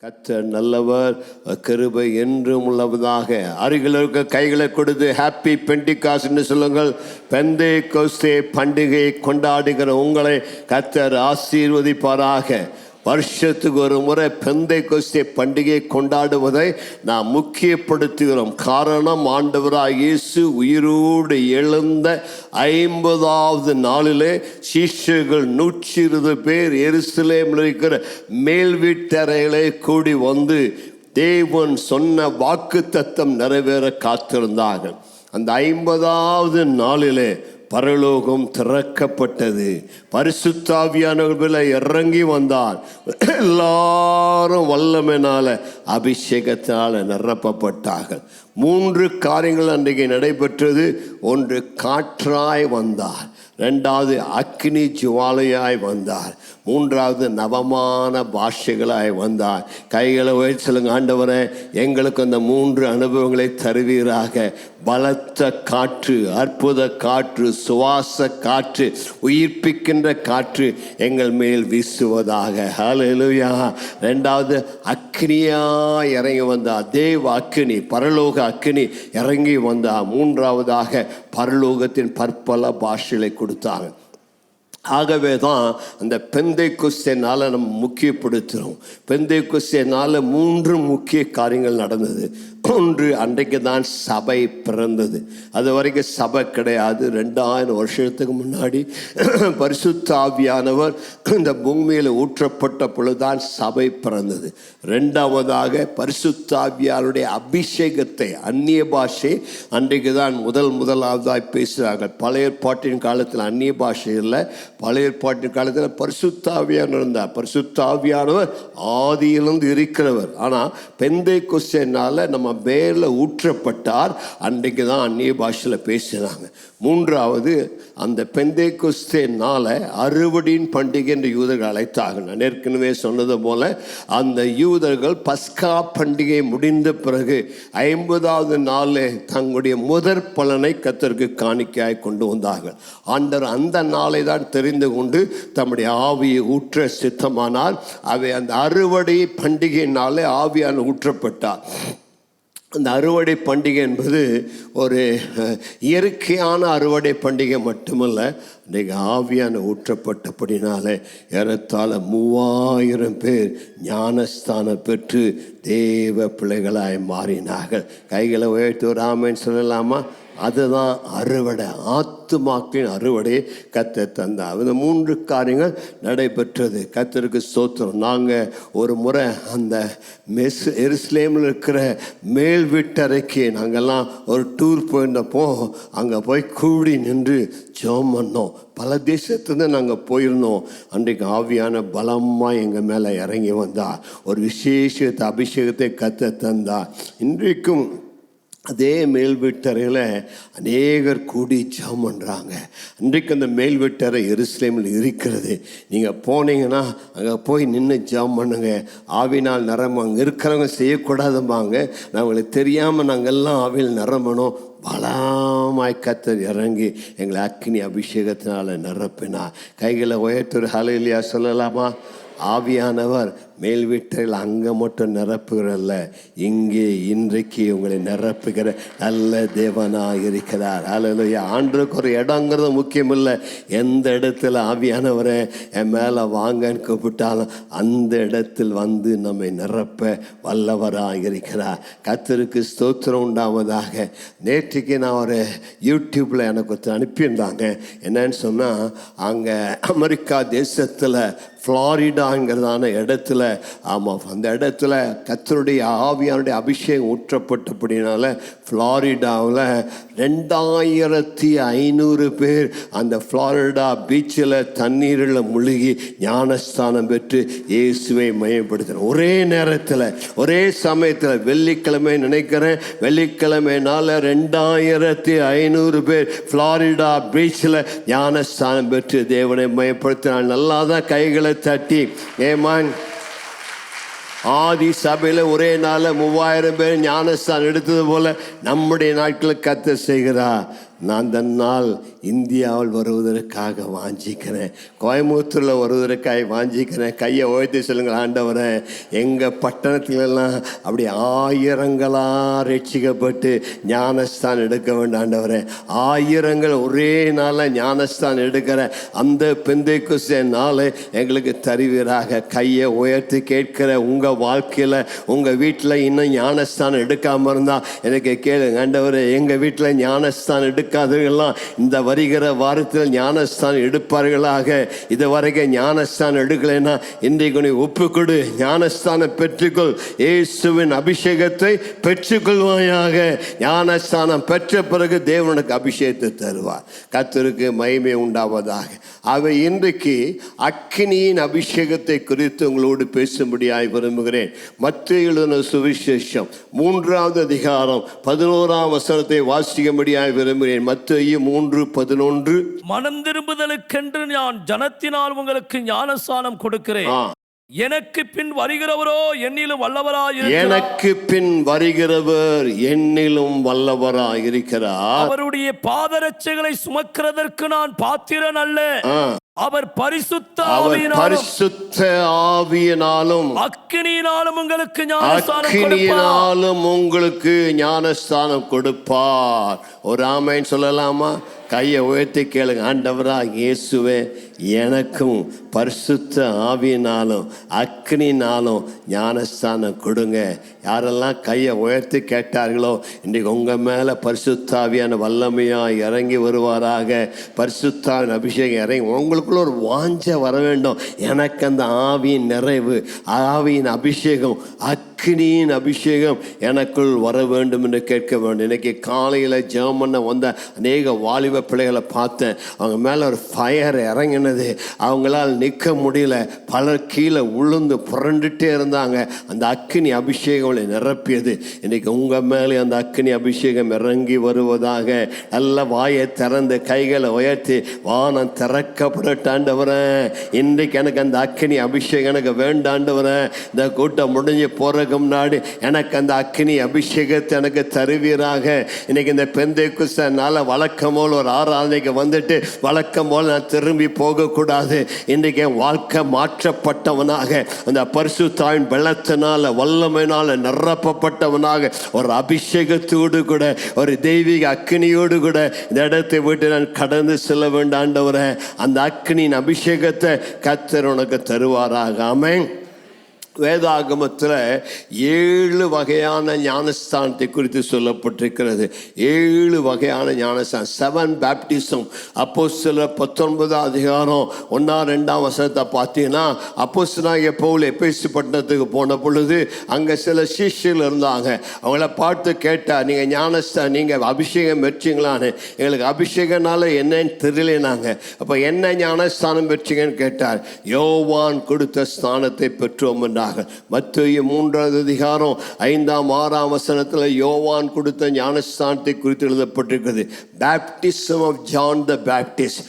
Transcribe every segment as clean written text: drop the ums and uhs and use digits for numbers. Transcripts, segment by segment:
கர்த்தர் நல்லவர், கிருபை என்றும் உள்ளவதாக. அருகில் இருக்க கைகளை கொடுத்து ஹாப்பி பெண்டிகாஸ்ட்னு சொல்லுங்கள். பெந்தேகோஸ்தே பண்டிகை கொண்டாடுகிற உங்களை கர்த்தர் ஆசீர்வதிப்பாராக. வருஷத்துக்கு ஒரு முறை பெந்தேகோஸ்தே பண்டிகை கொண்டாடுவதை நாம் முக்கியப்படுத்துகிறோம். காரணம், ஆண்டவராய் இயேசு உயிரோடு எழுந்த 50வது நாளிலே சீஷர்கள் 120 பேர் எருசலேமில் இருக்கிற மேல் வீட்டறையிலே கூடி வந்து தேவன் சொன்ன வாக்குத்தத்தம் நிறைவேற காத்திருந்தார்கள். அந்த 50வது நாளிலே பரலோகம் திறக்கப்பட்டது. பரிசுத்த ஆவியானவர் இறங்கி வந்தார். எல்லாரும் வல்லமையினால அபிஷேகத்தினால நிரப்பப்பட்டார்கள். 3 காரியங்கள் அன்றைக்கு நடைபெற்றது. ஒன்று, காற்றாய் வந்தார். 2வது, அக்னி ஜுவாலையாய் வந்தார். 3வது, நவமான பாஷைகளாய் வந்தார். கைகளை உயர்த்தி சொல்லுங்க, ஆண்டவரே எங்களுக்கு அந்த 3 அனுபவங்களை தருவீராக. பலத்த காற்று, அற்புத காற்று, சுவாச காற்று, உயிர்ப்பிக்கின்ற காற்று எங்கள் மேல் வீசுவதாக. ஹல்லேலூயா. 2வது, அக்னியாய் இறங்கி வந்தார். தேவ அக்னி, பரலோக அக்னி இறங்கி வந்தார். 3வதாக பரலோகத்தின் பற்பல பாஷைகளை கொடுத்தாங்க. ஆகவே தான் அந்த பெந்தைக்கோஸ்தே நாளை நம்ம முக்கியப்படுத்துகிறோம். பெந்தைக்கோஸ்தே நாளில் 3 முக்கிய காரியங்கள் நடந்தது. ஒன்று, அன்றைக்கு தான் சபை பிறந்தது. அது வரைக்கும் சபை கிடையாது. 2000 வருஷத்துக்கு முன்னாடி பரிசுத்த ஆவியானவர் இந்த பூமியில் ஊற்றப்பட்ட பொழுதுதான் சபை பிறந்தது. 2வதாக பரிசுத்த ஆவியானுடைய அபிஷேகத்தை, அந்நிய பாஷை அன்றைக்கு தான் முதலாவதாக பேசுகிறார்கள். பழைய ஏற்பாட்டின் காலத்தில் அந்நிய பாஷை இல்லை. பழைய ஏற்பாட்டின் காலத்தில் பரிசுத்த ஆவியானவர் இருந்தார். பரிசுத்த ஆவியானவர் ஆதியிலிருந்து இருக்கிறவர். ஆனால் பெந்தைக்கோஸ்தேனால நம்ம மேல ஊற்றப்பட்டார். அன்றைக்கு தான் அந்நிய பாஷையில் பேசினாங்க. 3வது, அந்த பெந்தைக்கோஸ்தே நாளை அறுவடையின் பண்டிகை என்று யூதர்கள் அழைத்தார்கள். நான் ஏற்கனவே சொன்னது போல அந்த யூதர்கள் பஸ்கா பண்டிகை முடிந்த பிறகு 50வது நாளில் தங்களுடைய முதற் பலனை கர்த்தருக்கு காணிக்கையாய் கொண்டு வந்தார்கள். ஆண்டவர் அந்த நாளை தான் தெரிந்து கொண்டு தம்முடைய ஆவியை ஊற்ற சித்தமானார். அவை அந்த அறுவடை பண்டிகை நாளை ஆவியான ஊற்றப்பட்டார். அந்த அறுவடை பண்டிகை என்பது ஒரு இயற்கையான அறுவடை பண்டிகை மட்டுமல்ல, இன்றைக்கு ஆவியான ஊற்றப்பட்டபடினால ஏறத்தாழ 3000 பேர் ஞானஸ்தானம் பெற்று தேவ பிள்ளைகளாய் மாறினார்கள். கைகளை உயர்த்தி ஒரு ஆமென் சொல்லலாமா? அதுதான் அறுவடை, ஆத்துமாக்களின் அறுவடையை கர்த்தர் தந்தார். இந்த 3 காரியங்கள் நடைபெற்றது. கர்த்தருக்கு ஸ்தோத்திரம். நாங்கள் ஒரு முறை அந்த எருசலேமில் இருக்கிற மேல் வீட்டறைக்கு நாங்கள்லாம் ஒரு டூர் போயிருந்தப்போ அங்கே போய் கூடி நின்று ஜெபம் பண்ணோம். பல தேசத்துலேருந்து நாங்கள் போயிருந்தோம். அன்றைக்கு ஆவியான பலமாக எங்கள் மேலே இறங்கி வந்தார். ஒரு விசேஷத்தை, அபிஷேகத்தை கர்த்தர் தந்தார். இன்றைக்கும் அதே மேல் வீட்டறையில் அநேகர் கூடி ஜெபம் பண்ணுறாங்க. அன்றைக்கு அந்த மேல் வீட்டறை எருசலேமில் இருக்கிறது. நீங்கள் போனீங்கன்னா அங்கே போய் நின்று ஜெபம் பண்ணுங்க. ஆவினால் நிரம்ப. அங்கே இருக்கிறவங்க செய்யக்கூடாதும்பாங்க. நாங்களுக்கு தெரியாமல் நாங்கள் எல்லாம் ஆவியில் நிரம்பணும். பலமாய் கர்த்தர் இறங்கி எங்களை அக்கினி அபிஷேகத்தினால் நிரப்பினார். கைகளை உயர்த்து ஹல்லேலூயா சொல்லலாமா? ஆவியானவர் மேல் வீட்டில் அங்கே மட்டும் நிரப்புகிறல்ல, இங்கே இன்றைக்கு உங்களை நிரப்புகிற நல்ல தேவனாக இருக்கிறார். ஹல்லேலூயா. ஆண்டவருக்கு ஒரு இடங்கிறது முக்கியம் இல்லை. எந்த இடத்துல ஆவியானவரை என் மேலே வாங்கன்னு கூப்பிட்டாலும் அந்த இடத்தில் வந்து நம்மை நிரப்ப வல்லவராக இருக்கிறார். கர்த்தருக்கு ஸ்தோத்திரம் உண்டாவதாக. நேற்றுக்கு நான் ஒரு யூடியூப்பில் எனக்கு ஒருத்தர் அனுப்பியிருந்தாங்க. என்னன்னு சொன்னால், அங்கே அமெரிக்கா தேசத்தில் ஃப்ளாரிடாங்கிறதான இடத்துல, ஆமாம், அந்த இடத்துல கர்த்தருடைய ஆவியானுடைய அபிஷேகம் ஊற்றப்பட்டபடினால ஃப்ளாரிடாவில் 2500 பேர் அந்த ஃப்ளாரிடா பீச்சில் தண்ணீரில் முழுகி ஞானஸ்தானம் பெற்று இயேசுவை மையப்படுத்துகிறோம். ஒரே நேரத்தில், ஒரே சமயத்தில், வெள்ளிக்கிழமை நினைக்கிறேன், வெள்ளிக்கிழமைனால 2500 பேர் ஃப்ளாரிடா பீச்சில் ஞானஸ்தானம் பெற்று தேவனை மையப்படுத்தினார். நல்லா தான் கைகளை தட்டி ஏமான். ஆதி சபையில் ஒரே நாளில் 3000 பேர் ஞானஸ்தானம் எடுத்தது போல நம்முடைய நாட்களில் கர்த்தர் செய்கிறார். நான் தன்னால் இந்தியாவில் வருவதற்காக வாஞ்சிக்கிறேன், கோயம்புத்தூரில் வருவதற்காக வாஞ்சிக்கிறேன். கையை உயர்த்தி சொல்லுங்கள், ஆண்டவரே எங்கள் பட்டணத்திலெல்லாம் அப்படி ஆயிரங்களாக ரட்சிக்கப்பட்டு ஞானஸ்தானம் எடுக்க வேண்டாம் ஆண்டவரே. ஆயிரங்கள் ஒரே நாளில் ஞானஸ்தானம் எடுக்கிற அந்த பெந்தைக்கோஸ்தே நாளை எங்களுக்கு தருவீராக. கையை உயர்த்தி கேட்கிற உங்கள் வாழ்க்கையில் உங்கள் வீட்டில் இன்னும் ஞானஸ்தானம் எடுக்காமல் இருந்தால் எனக்கு கேளுங்க, ஆண்டவரே எங்கள் வீட்டில் ஞானஸ்தானம் எடுக்காதவர்கள்லாம் இந்த வருகிற வாரத்தில் ஞானஸ்தானம் எடுப்பார்களாக. இது வரைக்கும் ஞானஸ்தானம் எடுக்கலைன்னா இன்றைக்கு நீ ஒப்புக்கொடு, ஞானஸ்தானம் பெற்றுக்கொள், இயேசுவின் அபிஷேகத்தை பெற்றுக்கொள்வாயாக. ஞானஸ்தானம் பெற்ற பிறகு தேவனுக்கு அபிஷேகத்தை தருவார். கர்த்தருக்கு மகிமை உண்டாவதாக. அவை இன்றைக்கு அக்கினியின் அபிஷேகத்தை குறித்து உங்களோடு பேசும்படியாய் விரும்புகிறேன். மத்தேயு எழுதின சுவிசேஷம் 3வது அதிகாரம் 11ஆம் வசனத்தை வாசிக்கும்படியாய் விரும்புகிறேன். மத்தேயு 3:11. மனம் திரும்புதலுக்கென்று நான் ஜனத்தினால் உங்களுக்கு ஞானஸ்நானம் கொடுக்கிறேன். எனக்கு பின் வருகிறவரோ என்னிலும் வல்லவராயிருக்கிறார். எனக்கு பின் வருகிறவர் என்னிலும் வல்லவராயிருக்கிறார். அவருடைய பாதரட்சைகளை சுமக்கிறதற்கு நான் பாத்திரன் அல்ல. அவர் பரிசுத்த ஆவியினாலும் அக்கினியினாலும் உங்களுக்கு ஞானஸ்தானம் கொடுப்பார். ஒரு ஆமென் சொல்லலாமா? கையை உயர்த்தி கேளுங்க. ஆண்டவராக இயேசுவே, எனக்கும் பரிசுத்த ஆவியினாலும் அக்னினாலும் ஞானஸ்தானம் கொடுங்க. யாரெல்லாம் கையை உயர்த்தி கேட்டார்களோ இன்றைக்கு உங்கள் மேலே பரிசுத்த ஆவியான வல்லமையாக இறங்கி வருவாராக. பரிசுத்தாவின் அபிஷேகம் இறங்கி உங்களுக்குள்ள ஒரு வாஞ்ச வர வேண்டும். எனக்கு அந்த ஆவியின் நிறைவு, ஆவியின் அபிஷேகம், அக்னியின் அபிஷேகம் எனக்குள் வர வேண்டும் என்று கேட்க வேண்டும். இன்னைக்கு காலையில் ஜெபம் பண்ண வந்த அநேக வாலிப பிள்ளைகளை பார்த்தேன். அவங்க மேலே ஒரு ஃபயர் இறங்கினது. அவங்களால் நிற்க முடியல. பலர் கீழே உளுந்து புரண்டுட்டே இருந்தாங்க. அந்த அக்கினி அபிஷேகம் நிரப்பியது. இன்னைக்கு உங்கள் மேலே அந்த அக்கினி அபிஷேகம் இறங்கி வருவதாக. நல்ல வாயை திறந்து கைகளை உயர்த்தி வானம் திறக்கப்படட்டாண்டவரே, இன்றைக்கு எனக்கு அந்த அக்கினி அபிஷேகம் எனக்கு வேண்டாண்டவரே. இந்த கூட்டம் முடிஞ்சு போறதுக்கு முன்னாடி எனக்கு அந்த அக்கினி அபிஷேகத்தை எனக்கு தருவீராக. இன்னைக்கு இந்த பெந்தைக்கோஸ்தேனால வழக்கம் போல் ஒரு ஆராதனைக்கு வந்துட்டு வழக்கம் போல் நான் திரும்பி போகக்கூடாது. இன்றைக்கு என் வாழ்க்கை மாற்றப்பட்டவனாக, அந்த பரிசுத்தாவின் பலத்தினால வல்லமையினால நிரப்பப்பட்டவனாக, ஒரு அபிஷேகத்தோடு கூட ஒரு தெய்வீக அக்கினியோடு கூட இந்த இடத்தை விட்டு நான் கடந்து செல்ல வேண்டாண்டவரே. அந்த அக்கினியின் அபிஷேகத்தை கர்த்தர் உனக்கு தருவாராக. ஆமென். வேதாகமத்தில் 7 வகையான ஞானஸ்தானத்தை குறித்து சொல்லப்பட்டிருக்கிறது. 7 வகையான ஞானஸ்தானம், 7 பேப்டிசம். அப்போஸ்தலர் 19ஆம் அதிகாரம் 1-2 வசனத்தை பார்த்தீங்கன்னா, அப்போஸ்தலனாகிய பவுல் எபேசு பட்டணத்துக்கு போன பொழுது அங்கே சில சீஷர்கள் இருந்தாங்க. அவங்கள பார்த்து கேட்டார், நீங்கள் ஞானஸ்தானம், நீங்கள் அபிஷேகம் பெற்றீங்களான்னு. எங்களுக்கு அபிஷேகனால என்னன்னு தெரியலனாங்க. அப்போ என்ன ஞானஸ்தானம் பெற்றீங்கன்னு கேட்டார். யோவான் கொடுத்த ஸ்தானத்தை பெற்றோம் என்றார். மத்தேயு 3வது அதிகாரம் 5-6 வசனத்தில் யோவான் கொடுத்த ஞானஸ்தானத்தை குறித்து எழுதப்பட்டிருக்கிறது. Baptism of John the Baptist.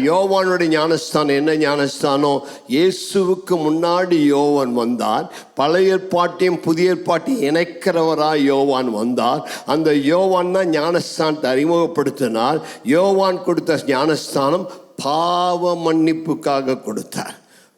யோவானுடைய ஞானஸ்தானம் என்ன ஞானஸ்தானம்? இயேசுவுக்கு முன்னாடி யோவான் வந்தார். பழைய ஏற்பாட்டையும் புதிய ஏற்பாட்டையும் இணைக்கிறவராய் யோவான் வந்தார். அந்த யோவான் தான் ஞானஸ்தானத்தை அறிமுகப்படுத்தினார். யோவான் கொடுத்த ஞானஸ்தானம் பாவ மன்னிப்புக்காக கொடுத்தார்.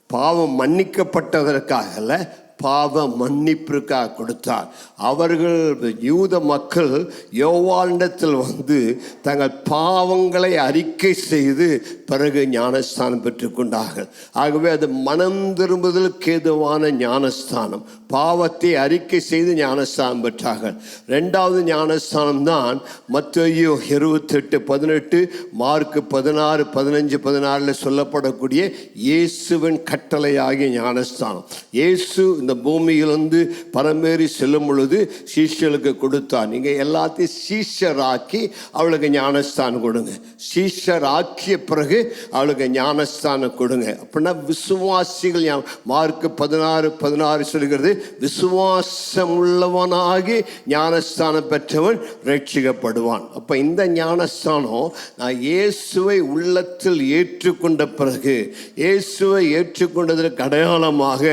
பாவம் மன்னிக்கப்பட்டதற்காக, பாவ மன்னிப்பிற்காக கொடுத்தார். அவர்கள் யூத மக்கள் யோவானிடத்தில் வந்து தங்கள் பாவங்களை அறிக்கை செய்து பிறகு ஞானஸ்தானம் பெற்றுக்கொண்டார்கள். ஆகவே அது மனம் திரும்புதலுக்கு ஏதுவான ஞானஸ்தானம். பாவத்தை அறிக்கை செய்து ஞானஸ்தானம் பெற்றார்கள். 2வது ஞானஸ்தானம் தான் மத்தேயு 28:18, மார்க்கு 16:15-16 சொல்லப்படக்கூடிய இயேசுவின் கட்டளையாகிய ஞானஸ்தானம். இயேசு இந்த பூமியிலிருந்து பரமேறி செல்லும் பொழுது சீஷர்களுக்கு கொடுத்தார். நீங்கள் எல்லாத்தையும் சீஷராக்கி அவளுக்கு ஞானஸ்தானம் கொடுங்க. சீஷர் ஆக்கிய பிறகு அவளுக்கு ஞானஸ்தானம் கொடுங்க. அப்படின்னா விசுவாசிகள், மார்க்கு 16:16 சொல்கிறது, விசுவாசம் உள்ளவனாகி ஞானஸ்தானம் பெற்றவன் ரட்சிக்கப்படுவான். அப்போ இந்த ஞானஸ்தானம் நான் இயேசுவை உள்ளத்தில் ஏற்றுக்கொண்ட பிறகு, இயேசுவை ஏற்றுக்கொண்டதற்கு அடையாளமாக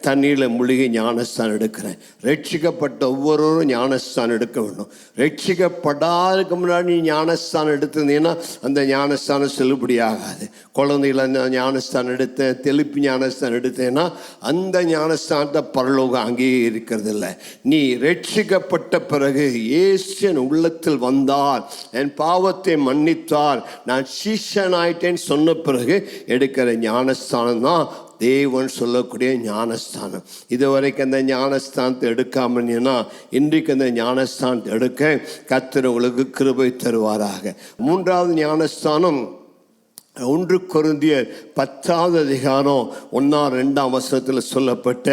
தண்ணீரில் மூலிகை ஞானஸ்தானம் எடுக்கிறேன். ரட்சிக்கப்பட்ட ஒவ்வொருவரும் ஞானஸ்தானம் எடுக்க வேண்டும். ரட்சிக்கப்படாததுக்கு முன்னாடி நீ ஞானஸ்தானம் எடுத்திருந்தீங்கன்னா அந்த ஞானஸ்தானம் செல்லுபடியாகாது. குழந்தைகளை ஞானஸ்தானம் எடுத்தேன், தெளிப்பு ஞானஸ்தானம் எடுத்தேன்னா அந்த ஞானஸ்தானத்தை பரலோகம் அங்கீகரிக்கிறது இல்லை. நீ ரட்சிக்கப்பட்ட பிறகு இயேசு உள்ளத்தில் வந்தார், என் பாவத்தை மன்னித்தார், நான் சீஷன் ஆயிட்டேன்னு சொன்ன பிறகு எடுக்கிற ஞானஸ்தானம் தான் தேவன் சொல்லக்கூடிய ஞானஸ்தானம். இதுவரைக்கும் அந்த ஞானஸ்தானத்தை எடுக்காமன்னா இன்றைக்கு அந்த ஞானஸ்தானத்தை எடுக்க கர்த்தர் உங்களுக்கு கிருபை தருவாராக. மூன்றாவது ஞானஸ்தானம் 1 கொரிந்தியர் 10 1-2 சொல்லப்பட்ட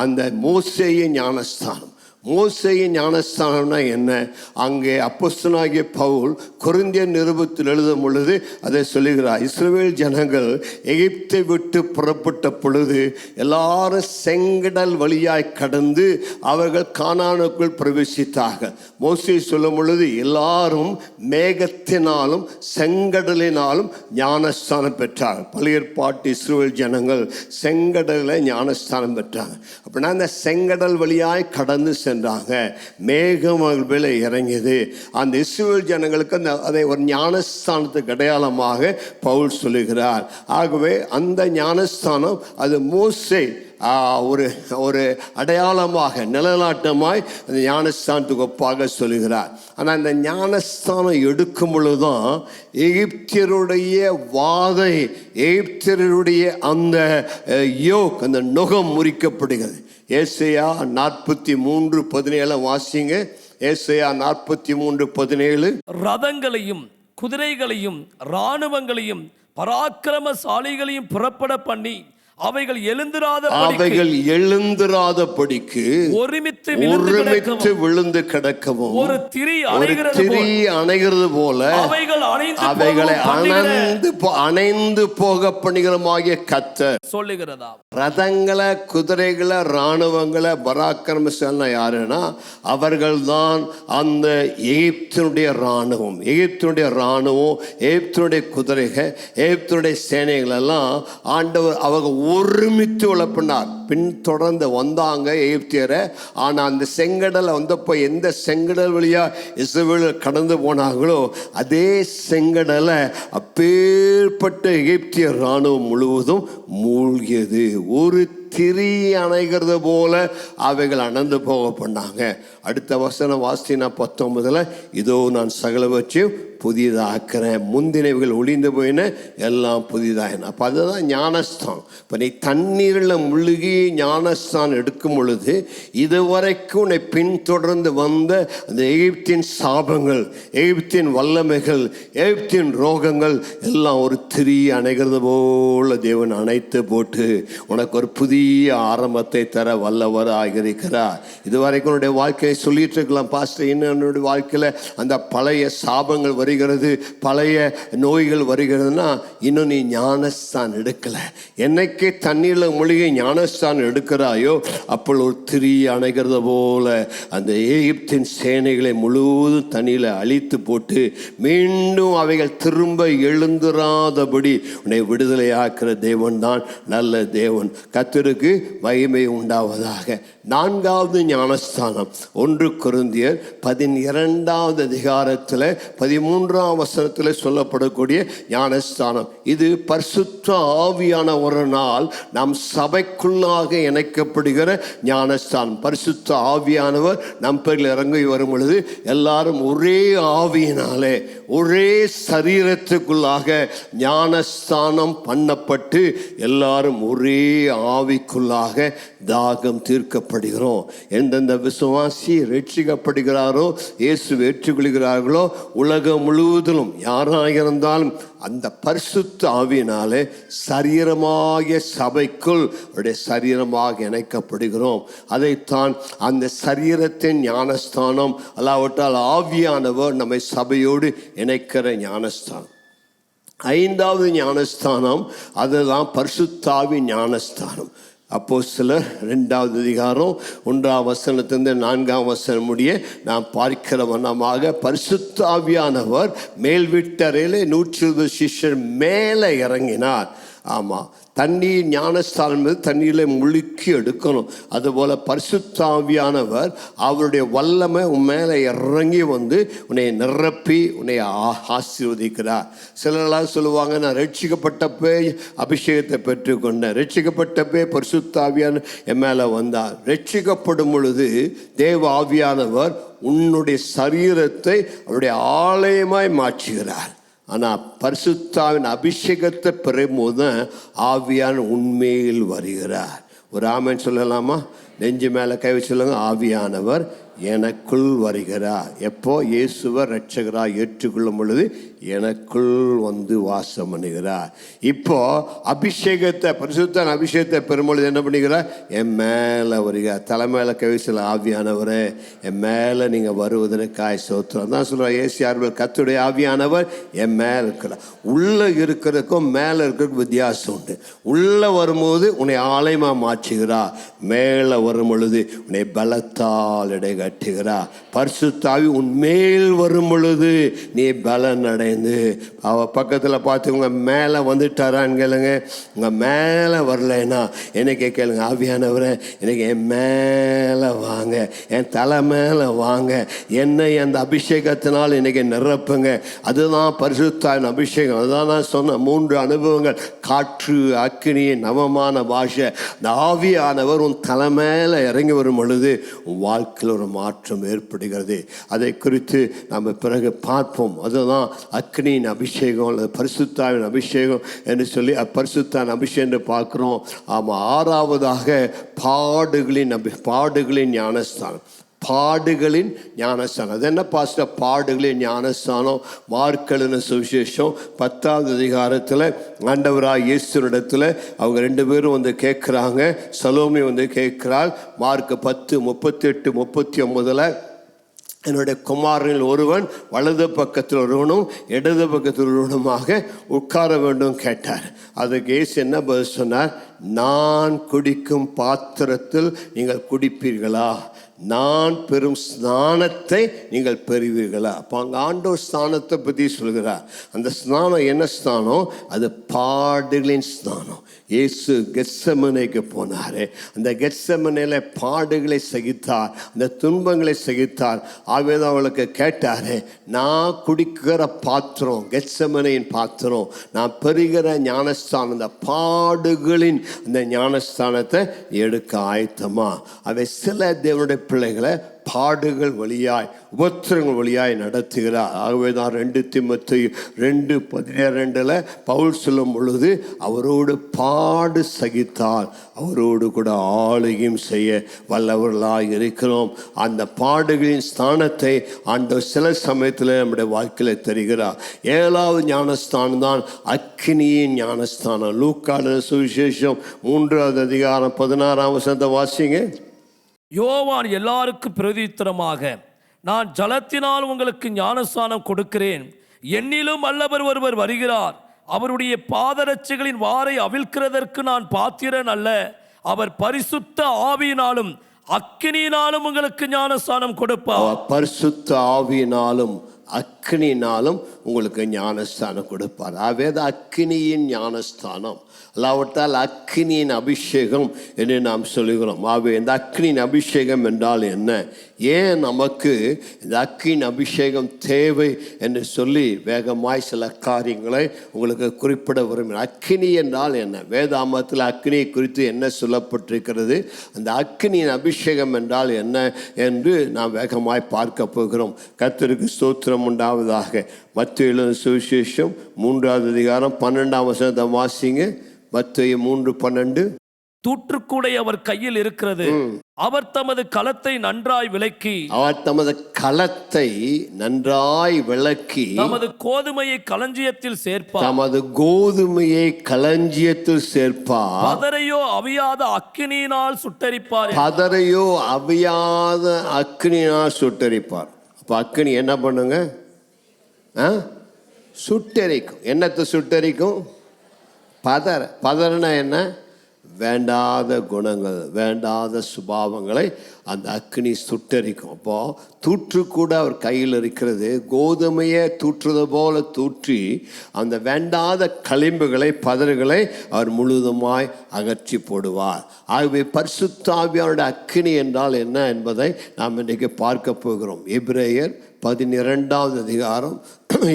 அந்த மோசேயின் ஞானஸ்தானம். மோசேயின் ஞானஸ்தானம்னா என்ன? அங்கே அப்போஸ்தலனாகிய பவுல் கொரிந்தியர் நிருபத்தில் எழுதும் பொழுது அதை சொல்லுகிறார். இஸ்ரவேல் ஜனங்கள் எகிப்தை விட்டு புறப்பட்ட பொழுது எல்லாரும் செங்கடல் வழியாய் கடந்து அவர்கள் கானானுக்குள் பிரவேசித்தார்கள். மோசே சொல்லும் பொழுது எல்லாரும் மேகத்தினாலும் செங்கடலினாலும் ஞானஸ்தானம் பெற்றார்கள். பழைய ஏற்பாட்டு இஸ்ரவேல் ஜனங்கள் செங்கடலில் ஞானஸ்தானம் பெற்றாங்க. அப்படின்னா அந்த செங்கடல் வழியாய் கடந்து சென்றாங்க. மேகம் மேலே இறங்கியது. அந்த இஸ்ரவேல் ஜனங்களுக்கு அதை ஒரு ஞானஸ்தானத்துக்கு அடையாளமாக பவுல் சொல்லுகிறார். ஆகவே அந்த ஞானஸ்தானம் அது மோசே ஒரு அடையாளமாக நிலநாட்டமாய் அந்த ஞானஸ்தானத்துக்கு ஒப்பாக சொல்லுகிறார். ஆனால் அந்த ஞானஸ்தானம் எடுக்கும் பொழுதுதான் எகிப்தியருடைய வாதை, எகிப்தியருடைய அந்த யோக், அந்த நுகம் முறிக்கப்படுகிறது. ஏசாயா 43:17 வாசிங்க. ஏசாயா 43:17. ரதங்களையும் குதிரைகளையும் இராணுவங்களையும் பராக்கிரமசாலிகளையும் புறப்பட பண்ணி அவைகள் எழுந்திராதபடிக்கு ஒருமித்து விழுந்து கிடக்கவும் ஒரு திரி அணைகிறது போல அவைகளை அணைந்து போக பண்ணுகிறமாகிய கர்த்தர் சொல்லுகிறதா. ரதங்களை, குதிரைகளை, இராணுவங்களை, பராக்கிரமசாலினா யாருன்னா அவர்கள் தான் அந்த எகிப்தினுடைய இராணுவம். எகிப்தினுடைய இராணுவம், எகிப்தினுடைய குதிரைகள், எகிப்தினுடைய சேனைகள் எல்லாம் ஆண்டவர் அவங்க ஒருமித்து வளர்ப்பினார். பின் தொடர்ந்து வந்தாங்க எகிப்தியரை. ஆனால் அந்த செங்கடலை வந்தப்போ எந்த செங்கடல் வழியா இஸ்ரவேல் கடந்து போனாங்களோ அதே செங்கடலை அப்பேற்பட்ட எகிப்திய இராணுவம் முழுவதும் மூழ்கியது. ஒரு திரி அணைகிறது போல அவைகள் அணைந்து போக பண்ணாங்க. அடுத்த வசனம் வாசினா 19, இதோ நான் சகலவற்றையும் புதிதாக்குறேன், முந்தினவைகள் ஒளிந்து போயின, எல்லாம் புதிதாயின. அப்போ அதுதான் ஞானஸ்தானம். இப்போ நீ தண்ணீரில் முழுகி ஞானஸ்தானம் எடுக்கும் பொழுது இதுவரைக்கும் உன்னை பின்தொடர்ந்து வந்த அந்த எகிப்தின் சாபங்கள், எகிப்தின் வல்லமைகள், எகிப்தின் ரோகங்கள் எல்லாம் ஒரு திரி அணைகிறது போல தேவன் அணைத்து போட்டு உனக்கு ஒரு புதிய ஆரம்பத்தை தர வல்லவராக இருக்கிறார். இதுவரைக்கும் உன்னுடைய வாழ்க்கையை சொல்லிட்டு இருக்கலாம், பாஸ்டர் இன்னும் என்னுடைய வாழ்க்கையில் அந்த பழைய சாபங்கள் வருகிறது, பழைய நோய்கள் வருகிறதுனா இன்னும் நீ ஞானஸ்தானம் எடுக்கலை. என்னைக்கு தண்ணீரில் மூழ்கி ஞானஸ்தானம் எடுக்கிறாயோ அப்போ ஒரு திரி அணைகிறது போல அந்த எகிப்தின் சேனைகளை முழுவதும் தண்ணியில் அழித்து போட்டு மீண்டும் அவைகள் திரும்ப எழுந்திராதபடி உன்னை விடுதலையாக்குற தேவன் தான் நல்ல தேவன். கர்த்தருக்கு மகிமை உண்டாவதாக. 4வது ஞானஸ்தானம் 1 கொரிந்தியர் 12 13 சொல்லப்படக்கூடிய ஞானஸ்தானம். இது பரிசுத்த ஆவியானவரால் நாம் சபைக்குள்ளாக இணைக்கப்படுகிற ஞானஸ்தானம். பரிசுத்த ஆவியானவர் நம் பேரில் இறங்கி வரும் பொழுது எல்லாரும் ஒரே ஆவியினாலே ஒரே சரீரத்துக்குள்ளாக ஞானஸ்தானம் பண்ணப்பட்டு எல்லாரும் ஒரே ஆவிக்குள்ளாக தாகம் தீர்க்கப்படுகிறோம். எந்தெந்த விசுவாசி ரட்சிக்கப்படுகிறாரோ, இயேசு ஏற்றுக்கொள்கிறார்களோ, உலகம் முழுவதிலும் யாராக இருந்தாலும் அந்த பரிசுத்த ஆவியினாலே சரீரமாகிய சபைக்குள் அவருடைய சரீரமாக இணைக்கப்படுகிறோம். அதைத்தான் அந்த சரீரத்தின் ஞானஸ்தானம், அல்லாவிட்டால் ஆவியானவர் நம்மை சபையோடு இணைக்கிற ஞானஸ்தானம். 5வது ஞானஸ்தானம் அதுதான் பரிசுத்தாவி ஞானஸ்தானம். அப்போஸ்தலர் 2:1 முடிய நாம் பார்க்கிற வண்ணமாக பரிசுத்த ஆவியானவர் மேல் வீட்டறையிலே 120 சிஷ்யர் மேலே இறங்கினார். ஆமாம், தண்ணீர் ஞானஸ்தானம் என்பது தண்ணீரில் முழுக்கி எடுக்கணும். அதுபோல் பரிசுத்த ஆவியானவர் அவருடைய வல்லமை உன் மேலே இறங்கி வந்து உன்னை நிரப்பி உன்னை ஆசீர்வதிக்கிறார். சிலரெல்லாம் சொல்லுவாங்க, நான் ரட்சிக்கப்பட்டப்பே அபிஷேகத்தை பெற்றுக்கொண்டேன், ரட்சிக்கப்பட்டப்பே பரிசுத்த ஆவியான என் மேலே வந்தார். ரட்சிக்கப்படும் பொழுது தேவ ஆவியானவர் உன்னுடைய சரீரத்தை அவருடைய ஆலயமாய் மாற்றுகிறார். ஆனால் பரிசுத்தாவின் அபிஷேகத்தை பெறும்போது ஆவியான உண்மையில் வருகிறார். ஒரு ஆமென் சொல்லலாமா? நெஞ்சு மேலே கை வச்சு சொல்லுங்க, ஆவியானவர் எனக்குள் வருகிறார். எப்போ? இயேசுவை ரட்சகராக ஏற்றுக்கொள்ளும் பொழுது எனக்குள் வந்து வாசம் பண்ணுகிறார். இப்போ அபிஷேகத்தை, பரிசுத்த அபிஷேகத்தை பெறும்பொழுது என்ன பண்ணுகிறார்? என் மேலே வருகிறார். தலைமையில கவிசில ஆவியானவரே என் மேலே நீங்கள் வருவதற்காய் சோத்திரம் தான் சொல்கிறார். ஏசியார் கர்த்தருடைய ஆவியானவர் என் மேலே இருக்கிறார். உள்ளே இருக்கிறதுக்கும் மேலே இருக்கிறதுக்கும் வித்தியாசம் உண்டு. உள்ளே வரும்போது உன்னை ஆலயமாக மாற்றுகிறார், மேலே வரும் பொழுது உன்னை பலத்தால் இடை கட்டுகிறார். பரிசுத்த ஆவி உன்மேல் வரும் பொழுது நீ பலன் அடைந்து அவ பக்கத்தில் பார்த்து உங்க மேலே வந்துட்டாரான்னு கேளுங்க. உங்க மேலே வரலைன்னா என்னைக்கு கேளுங்க, ஆவியானவரே எனக்கு என் மேலே வாங்க, என் தலை மேலே வாங்க, என்னை அந்த அபிஷேகத்தினால் இன்னைக்கு நிரப்புங்க. அதுதான் பரிசுத்தாவின் அபிஷேகம். அதுதான் நான் சொன்ன 3 அனுபவங்கள்: காற்று, அக்கினி, நவமான பாஷை. இந்த ஆவியானவர் உன் தலை மேலே இறங்கி வரும் பொழுது உன் வாழ்க்கையில் ஒரு மாற்றம் ஏற்படுகிறது. அதை குறித்து நம்ம பிறகு பார்ப்போம். அதுதான் அக்னியின் அபிஷேகம் அல்லது பரிசுத்தாவின் அபிஷேகம் என்று சொல்லி பரிசுத்தாவின் அபிஷேகம் என்று பார்க்கிறோம். ஆமாம். 6வதாக பாடுகளின் ஞானஸ்தானம். பாடுகளின் ஞானஸ்தானம். அது என்ன பாஸ்டர் பாடுகளின் ஞானஸ்தானம்? மார்க் எழுதின சுவிசேஷம் 10வது அதிகாரத்தில் ஆண்டவராக இயேசுவிடத்தில் அவங்க 2 பேரும் வந்து கேட்குறாங்க. சலோமி வந்து கேட்கிறாள். மார்க் 10:38-39 என்னுடைய குமாரனில் ஒருவன் வலது பக்கத்தில் ஒருவனும் இடது பக்கத்தில் ஒருவனுமாக உட்கார வேண்டும் கேட்டார். அதுக்கு இயேசு என்ன பதில் சொன்னார்? நான் குடிக்கும் பாத்திரத்தில் நீங்கள் குடிப்பீர்களா? நான் பெறும் ஸ்நானத்தை நீங்கள் பெறுவீர்களா? அப்போ அங்கே ஆண்டவர் ஸ்நானத்தை பற்றி சொல்கிறார். அந்த ஸ்நானம் என்ன ஸ்நானம்? அது பாடுகளின் ஸ்நானம். இயேசு கெத்செமனேக்கு போனார். அந்த கெத்செமனேல பாடுகளை சகித்தார், அந்த துன்பங்களை சகித்தார். ஆவேதான் அவளுக்கு கேட்டார், நான் குடிக்கிற பாத்திரம், கெத்செமனேயின் பாத்திரம், நான் பெறுகிற ஞானஸ்தானம், அந்த பாடுகளின் அந்த ஞானஸ்தானத்தை எடுக்க ஆயத்தமா? அவை சில தேவனுடைய பிள்ளைகளை பாடுகள் வழியாய், உபத்திரங்கள் வழியாய் நடத்துகிறார். ஆகவே தான் 2 தீமோத்தேயு 2:12 பவுல் சொல்லும் பொழுது அவரோடு பாடு சகித்தால் அவரோடு கூட ஆளுகையும் செய்ய வல்லவர்களாக இருக்கிறோம். அந்த பாடுகளின் ஸ்தானத்தை ஆண்டவர் சில சமயத்தில் நம்முடைய வாழ்க்கையில் தருகிறார். 7வது ஞானஸ்தானம் தான் அக்கினியின் ஞானஸ்தானம். லூக்கா சுவிசேஷம் 3வது அதிகாரம் 16ஆம் வசனத்தை வாசிங்க. யோவான் எல்லாருக்கும் பிரதித்திரமாக, நான் ஜலத்தினால் உங்களுக்கு ஞானஸ்நானம் கொடுக்கிறேன், என்னிலும் வல்லவர் ஒருவர் வருகிறார், அவருடைய பாதரட்சைகளின் வாரை அவிழ்க்கிறதற்கு நான் பாத்திரன் அல்ல, அவர் பரிசுத்த ஆவியினாலும் அக்கினியினாலும் உங்களுக்கு ஞானஸ்நானம் கொடுப்பார். பரிசுத்த ஆவியினாலும் அக்கினியினாலும் உங்களுக்கு ஞானஸ்தானம் கொடுப்பார். ஆவேத அக்கினியின் ஞானஸ்தானம் அல்லாவிட்டால் அக்கினியின் அபிஷேகம் என்று நாம் சொல்லுகிறோம். ஆகவே இந்த அக்கினியின் அபிஷேகம் என்றால் என்ன, ஏன் நமக்கு இந்த அக்கினியின் அபிஷேகம் தேவை என்று சொல்லி வேகமாய் சில காரியங்களை உங்களுக்கு குறிப்பிட விரும்பினேன். அக்கினி என்றால் என்ன, வேதாமத்தில் அக்கினியை குறித்து என்ன சொல்லப்பட்டிருக்கிறது, அந்த அக்கினியின் அபிஷேகம் என்றால் என்ன என்று நாம் வேகமாய் பார்க்க போகிறோம். கர்த்தருக்கு ஸ்தோத்திரம் உண்டாவதாக. மத்தேயு எழுதின சுவிசேஷம் 3வது அதிகாரம் 12ஆம் வசனத்தை வாசிங்க. மத்தேயு 3:12. தூற்றுக்கூடை அவர் கையில் இருக்கிறது, அவர் தமது களத்தை நன்றாய் விளக்கி, தமது கோதுமையை களஞ்சியத்தில் சேர்ப்பார், பதரையோ அவியாத அக்கினியினால் சுட்டரிப்பார். அப்ப அக்கினி என்ன பண்ணுங்க? சுட்டரிக்கும். என்னத்தை சுட்டரிக்கும்? பதறனா என்ன? வேண்டாத குணங்கள், வேண்டாத சுபாவங்களை அந்த அக்னி சுட்டரிக்கும். அப்போ தூற்று கூட அவர் கையில் இருக்கிறது. கோதுமையை தூற்றுவது போல தூற்றி அந்த வேண்டாத களிம்புகளை, பதறுகளை அவர் முழுவதுமாய் அகற்றி போடுவார். ஆகவே பரிசுத்த ஆவியானவருடைய அக்னி என்றால் என்ன என்பதை நாம் இன்றைக்கு பார்க்க போகிறோம். எபிரேயர் 12வது அதிகாரம்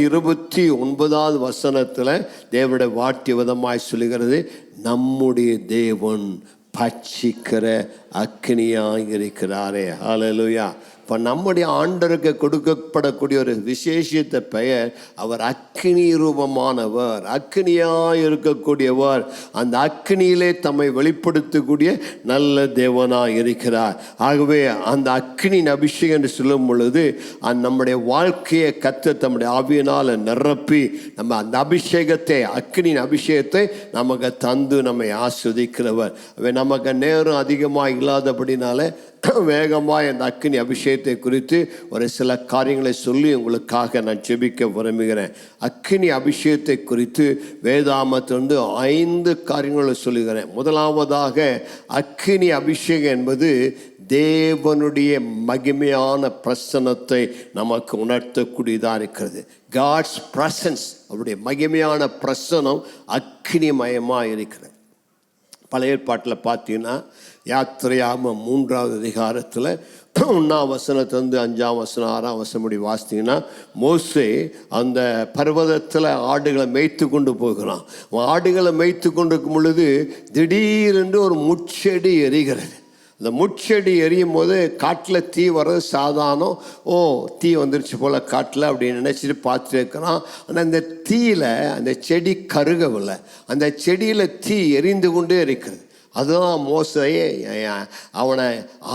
29வது வசனத்தில் தேவனுடைய வார்த்தை விதமாய் சொல்லுகிறது, நம்முடைய தேவன் பட்சிக்கிற அக்னியாக இருக்கிறாரே. ஹல்லேலூயா. இப்போ நம்முடைய ஆண்டவருக்கு கொடுக்கப்படக்கூடிய ஒரு விசேஷித்த பெயர், அவர் அக்னி ரூபமானவர், அக்னியாக இருக்கக்கூடியவர். அந்த அக்னியிலே தம்மை வெளிப்படுத்தக்கூடிய நல்ல தேவனாக இருக்கிறார். ஆகவே அந்த அக்னியின் அபிஷேகம் என்று சொல்லும் பொழுது நம்முடைய வாழ்க்கையை கர்த்தர் தம்முடைய ஆவியினால் நிரப்பி நம்ம அந்த அபிஷேகத்தை, அக்னியின் அபிஷேகத்தை நமக்கு தந்து நம்மை ஆஸ்வதிக்கிறவர். நமக்கு நேரம் அதிகமாக இல்லாதபடினால வேகமாக அந்த அக்னி அபிஷேகத்தை குறித்து ஒரு சில காரியங்களை சொல்லி உங்களுக்காக நான் ஜெபிக்க விரும்புகிறேன். அக்னி அபிஷேகத்தை குறித்து வேதாமத்திலிருந்து 5 காரியங்களை சொல்லுகிறேன். முதலாவதாக, அக்னி அபிஷேகம் என்பது தேவனுடைய மகிமையான பிரசன்னத்தை நமக்கு உணர்த்தக்கூடியதாக இருக்கிறது. காட்ஸ் பிரசன்ஸ், அவருடைய மகிமையான பிரசன்னம் அக்னிமயமாக இருக்கிறது. பழைய ஏற்பாட்டில் பார்த்தீங்கன்னா யாத்திரையாகமம் 3வது அதிகாரத்தில் 1ஆம் வசனத்திலிருந்து 5ஆம் வசனம் 6ஆம் வசனம் முடி வாசித்தீங்கன்னா, மோசே அந்த பர்வதத்தில் ஆடுகளை மேய்த்து கொண்டு போகிறான். ஆடுகளை மேய்த்து கொண்டு இருக்கும் பொழுது திடீரென்று ஒரு முட்செடி எரிகிறது. அந்த முட்செடி எரியும் போது காட்டில் தீ வர்றது சாதாரணம். தீ வந்துருச்சு போல் காட்டில் அப்படின்னு நினச்சிட்டு பார்த்துட்டு இருக்கிறான். ஆனால் அந்த தீயில் அந்த செடி கருகவில்லை, அந்த செடியில் தீ எரிந்து கொண்டே இருக்கிறது. அதுதான் மோசையே அவனை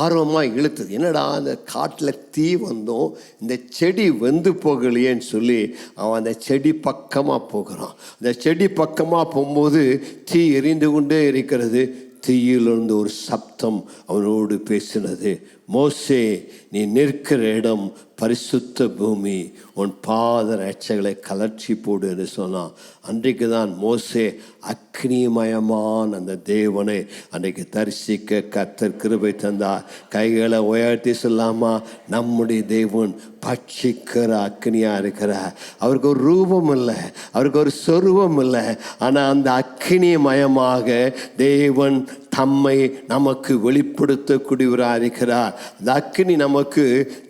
ஆர்வமாக இழுத்தது. என்னடா அந்த காட்டில் தீ வந்தோம், இந்த செடி வெந்து போகலையேன்னு சொல்லி அவன் அந்த செடி பக்கமாக போகிறான். அந்த செடி பக்கமாக போகும்போது தீ எரிந்து கொண்டே இருக்கிறது. தீயிலிருந்து ஒரு சப்தம் அவனோடு பேசினது, மோசே, நீ நிற்கிற இடம் பரிசுத்த பூமி, உன் பாத ரட்சைகளை கலர்ச்சி போடு என்று சொன்னான். அன்றைக்கு தான் மோசே அக்னிமயமான அந்த தேவனை அன்றைக்கு தரிசிக்க கர்த்தர் கிருபை தந்தார். கைகளை உயர்த்தி சொல்லாமா, நம்முடைய தேவன் பட்சிக்கிற அக்னியாக இருக்கிறார். அவருக்கு ஒரு ரூபம் இல்லை, அவருக்கு ஒரு சொருவம் இல்லை, ஆனால் அந்த அக்னிமயமாக தேவன் தம்மை நமக்கு வெளிப்படுத்தக்கூடியவராக இருக்கிறார். அந்த அக்னி நமக்கு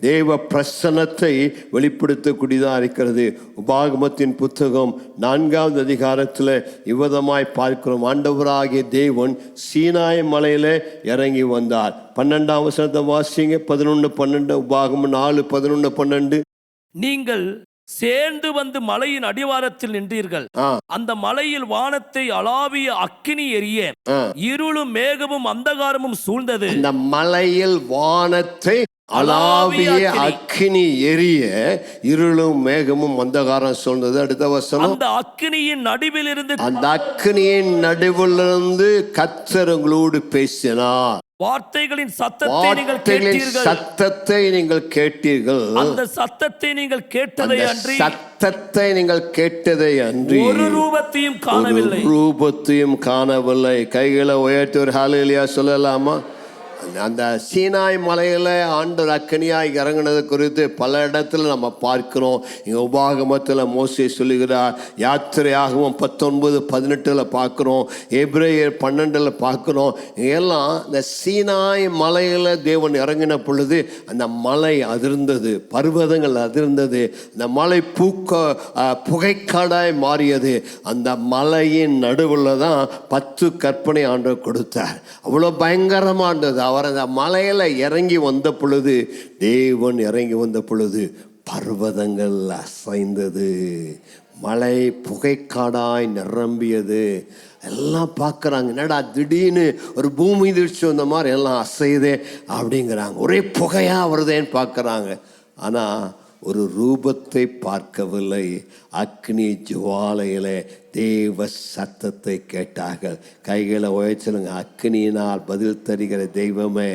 தேவ பிரசன்னத்தை வெளிப்படுத்தக்கூடியதாக இருக்கிறது. உபாகமத்தின் புத்தகம் 4வது அதிகாரத்தில் இவ்விதமாய் பார்க்கிறோம். ஆண்டவராகிய தேவன் சீனாய் மலையில் இறங்கி வந்தார். 12ஆம் வசனத்தை வாசிங்க. 11-12 உபாகமம் 4:11-12. நீங்கள் சேர்ந்து வந்து மலையின் அடிவாரத்தில் நின்றீர்கள். அந்த மலையில் வானத்தை அளாவிய அக்கினி எரிய இருளும் மேகமும் அந்தகாரமும் சூழ்ந்தது. இந்த மலையில் வானத்தை அளாவிய அக்கினி எரிய இருளும் மேகமும் அந்தகாரம் சூழ்ந்தது. அடுத்த வசனம், அந்த அக்கினியின் நடுவிலிருந்து, அந்த அக்கினியின் நடுவிலிருந்து கர்த்தர் உங்களோடு பேசினார். வார்த்தைகளின் சத்தத்தை நீங்கள் கேட்டீர்கள். சத்தத்தை நீங்கள் கேட்டீர்கள். அந்த சத்தத்தை நீங்கள் கேட்டதை அன்றி, சத்தத்தை நீங்கள் கேட்டதை அன்றி ஒரு ரூபத்தையும் காணவில்லை. ரூபத்தையும் காணவில்லை. கைகளை உயர்த்தி ஒரு ஹல்லேலூயா சொல்லலாமா? அந்த சீனாய் மலையில் ஆண்டவர் அக்கினியாய் இறங்கினது குறித்து பல இடத்துல நம்ம பார்க்கிறோம். இங்கே உபாகமத்தில் மோசே சொல்லுகிறார், யாத்திரையாகவும் 19-18 பார்க்குறோம், எபிரேயர் 12 பார்க்குறோம். எல்லாம் இந்த சீனாய் மலையில் தேவன் இறங்கின பொழுது அந்த மலை அதிர்ந்தது, பர்வதங்கள் அதிர்ந்தது, அந்த மலை புகைக்காடாய் மாறியது. அந்த மலையின் நடுவில் தான் 10 கற்பனை ஆண்டவர் கொடுத்தார். அவ்வளோ பயங்கரமானது. அவர் அந்த மலையில் இறங்கி வந்த பொழுது, தேவன் இறங்கி வந்த பொழுது பர்வதங்கள் அசைந்தது, மலை புகைக்காடாய் நிரம்பியது. எல்லாம் பார்க்குறாங்க, என்னடா திடீர்னு ஒரு பூமி திருச்சி வந்த மாதிரி எல்லாம் அசையுதே அப்படிங்கிறாங்க. ஒரே புகையாக வருதேன்னு பார்க்குறாங்க. ஆனால் ஒரு ரூபத்தை பார்க்கவில்லை. அக்னி ஜுவாலையிலே தேவ சத்தத்தை கேட்டார்கள். கைகளை உயர்த்துங்க. அக்னியினால் பதில் தருகிற தெய்வமே,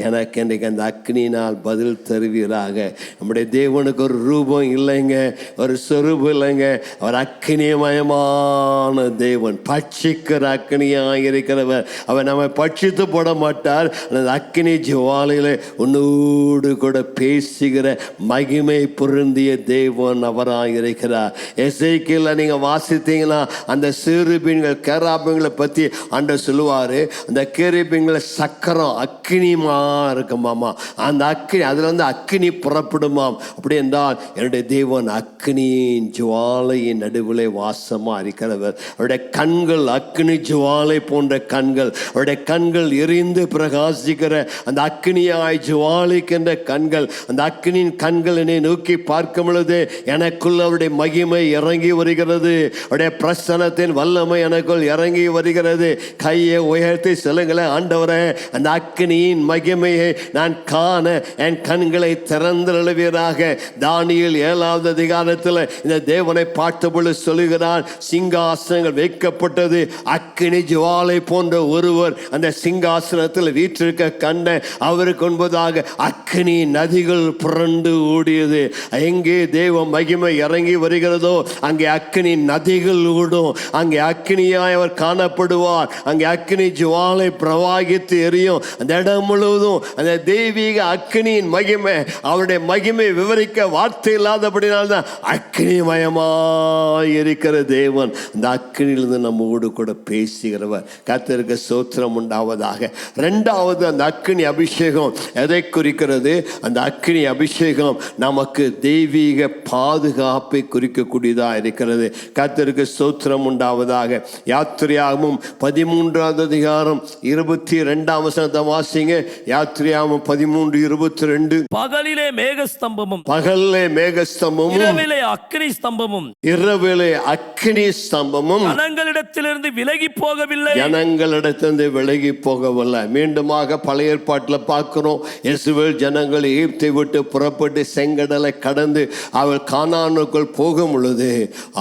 எனக்கு இன்றைக்கு அந்த அக்னியினால் பதில் தருவீராக. நம்முடைய தேவனுக்கு ஒரு ரூபம் இல்லைங்க, ஒரு சொரூபம் இல்லைங்க. அவர் அக்னிமயமான தேவன், பட்சிக்கிற அக்னியாக இருக்கிறவர். அவர் நம்மை பட்சித்து போட மாட்டார். அந்த அக்னி ஜுவாலையில் உன்னோடு கூட பேசுகிற மகிமை பொருந்திய தேவன் அவராக இருக்கிறார். எசேக்கியேல நீங்கள் வாசித்தீங்கன்னா அந்த சேருபீன்கள் கேராபீன்களை பற்றி ஆண்டவர் சொல்லுவார். அந்த கேருபீன்களை சக்கரம் அக்னிமா இருக்குமாமா. அந்த அக்னி அதில் வந்து அக்னி புறப்படுமாம். அப்படி என்றால் என்னுடைய தேவன் அக்னியின் ஜுவாலையின் நடுவிலே வாசமாக இருக்கிறவர். அவருடைய கண்கள் அக்னி ஜுவாலை போன்ற கண்கள். அவருடைய கண்கள் எரிந்து பிரகாசிக்கிற அந்த அக்னியாய் ஜுவாலிக்கின்ற கண்கள். அந்த அக்னியின் கண்கள் என்னை நோக்கி பார்க்கும் பொழுது எனக்குள்ள அவருடைய மகிமை இறங்கி வருகிறது. அவருடைய பிரசன்னத்தின் வல்லமை எனக்குள் இறங்கி வருகிறது. கையை உயர்த்தி சொல்லுங்களேன், ஆண்டவரே, அந்த அக்னியின் மகிமையை நான் காண என் கண்களை திறந்தருளுவீராக. தானியேல் 7வது அதிகாரத்தில் இந்த தேவனை பார்த்தபொழுது சொல்லுகிறான், சிங்காசனங்கள் வைக்கப்பட்டது, அக்னி ஜுவாலை போன்ற ஒருவர் அந்த சிங்காசனத்தில் வீற்றிருக்க கண்ட. அவருக்கு முன்பதாக அக்னி நதிகள் புரண்டு ஓடியது. எங்கே தேவ மகிமை இறங்கி வருகிறதோ அங்கே அக்னி நதிகள் ஓடும். அங்கே அக்னியாய் அவர் காணப்படுவார். அங்கே அக்னி ஜுவாலை பிரவாகித்து எரியும். அந்த இடம் முழுவதும் அந்த தெய்வீக அக்னியின் மகிமை, அவருடைய மகிமை விவரிக்க வார்த்தை இல்லாதபடினால்தான் அக்னிமயமாய் இருக்கிற தேவன். அந்த அக்னியிலிருந்து நம்மோடு கூட பேசுகிறவர். கர்த்தருக்கு ஸ்தோத்திரம் உண்டாவதாக. 2வது அந்த அக்னி அபிஷேகம் எதை குறிக்கிறது? அந்த அக்னி அபிஷேகம் நமக்கு தெய்வீக பாதுகாப்பை குறிக்கக்கூடியதாக இருக்கிறது. கர்த்தருக்கு ஸ்தோத்திரம் உண்டாவதாக. யாத்திரையாகமம் 13வது அதிகாரம் 22ஆம் வசனத்தை வாசிங்க. யாத்திரையாகமம் 13:22. பகலிலே மேகஸ்தம்பமும், பகலிலே மேகஸ்தம்பமும், இரவிலே அக்னி ஸ்தம்பமும், இரவிலே அக்னி ஸ்தம்பமும் ஜனங்களிடத்திலிருந்து விலகி போகவில்லை. ஜனங்களிடத்திலிருந்து விலகி போகவில்லை. மீண்டுமாக பழைய ஏற்பாட்டில் பார்க்கிறோம். இஸ்ரவேல் ஜனங்கள் எகிப்தை விட்டு புறப்பட்டு செங்கடலை கடந்து அவள் கானானுக்குள் போகும் பொழுது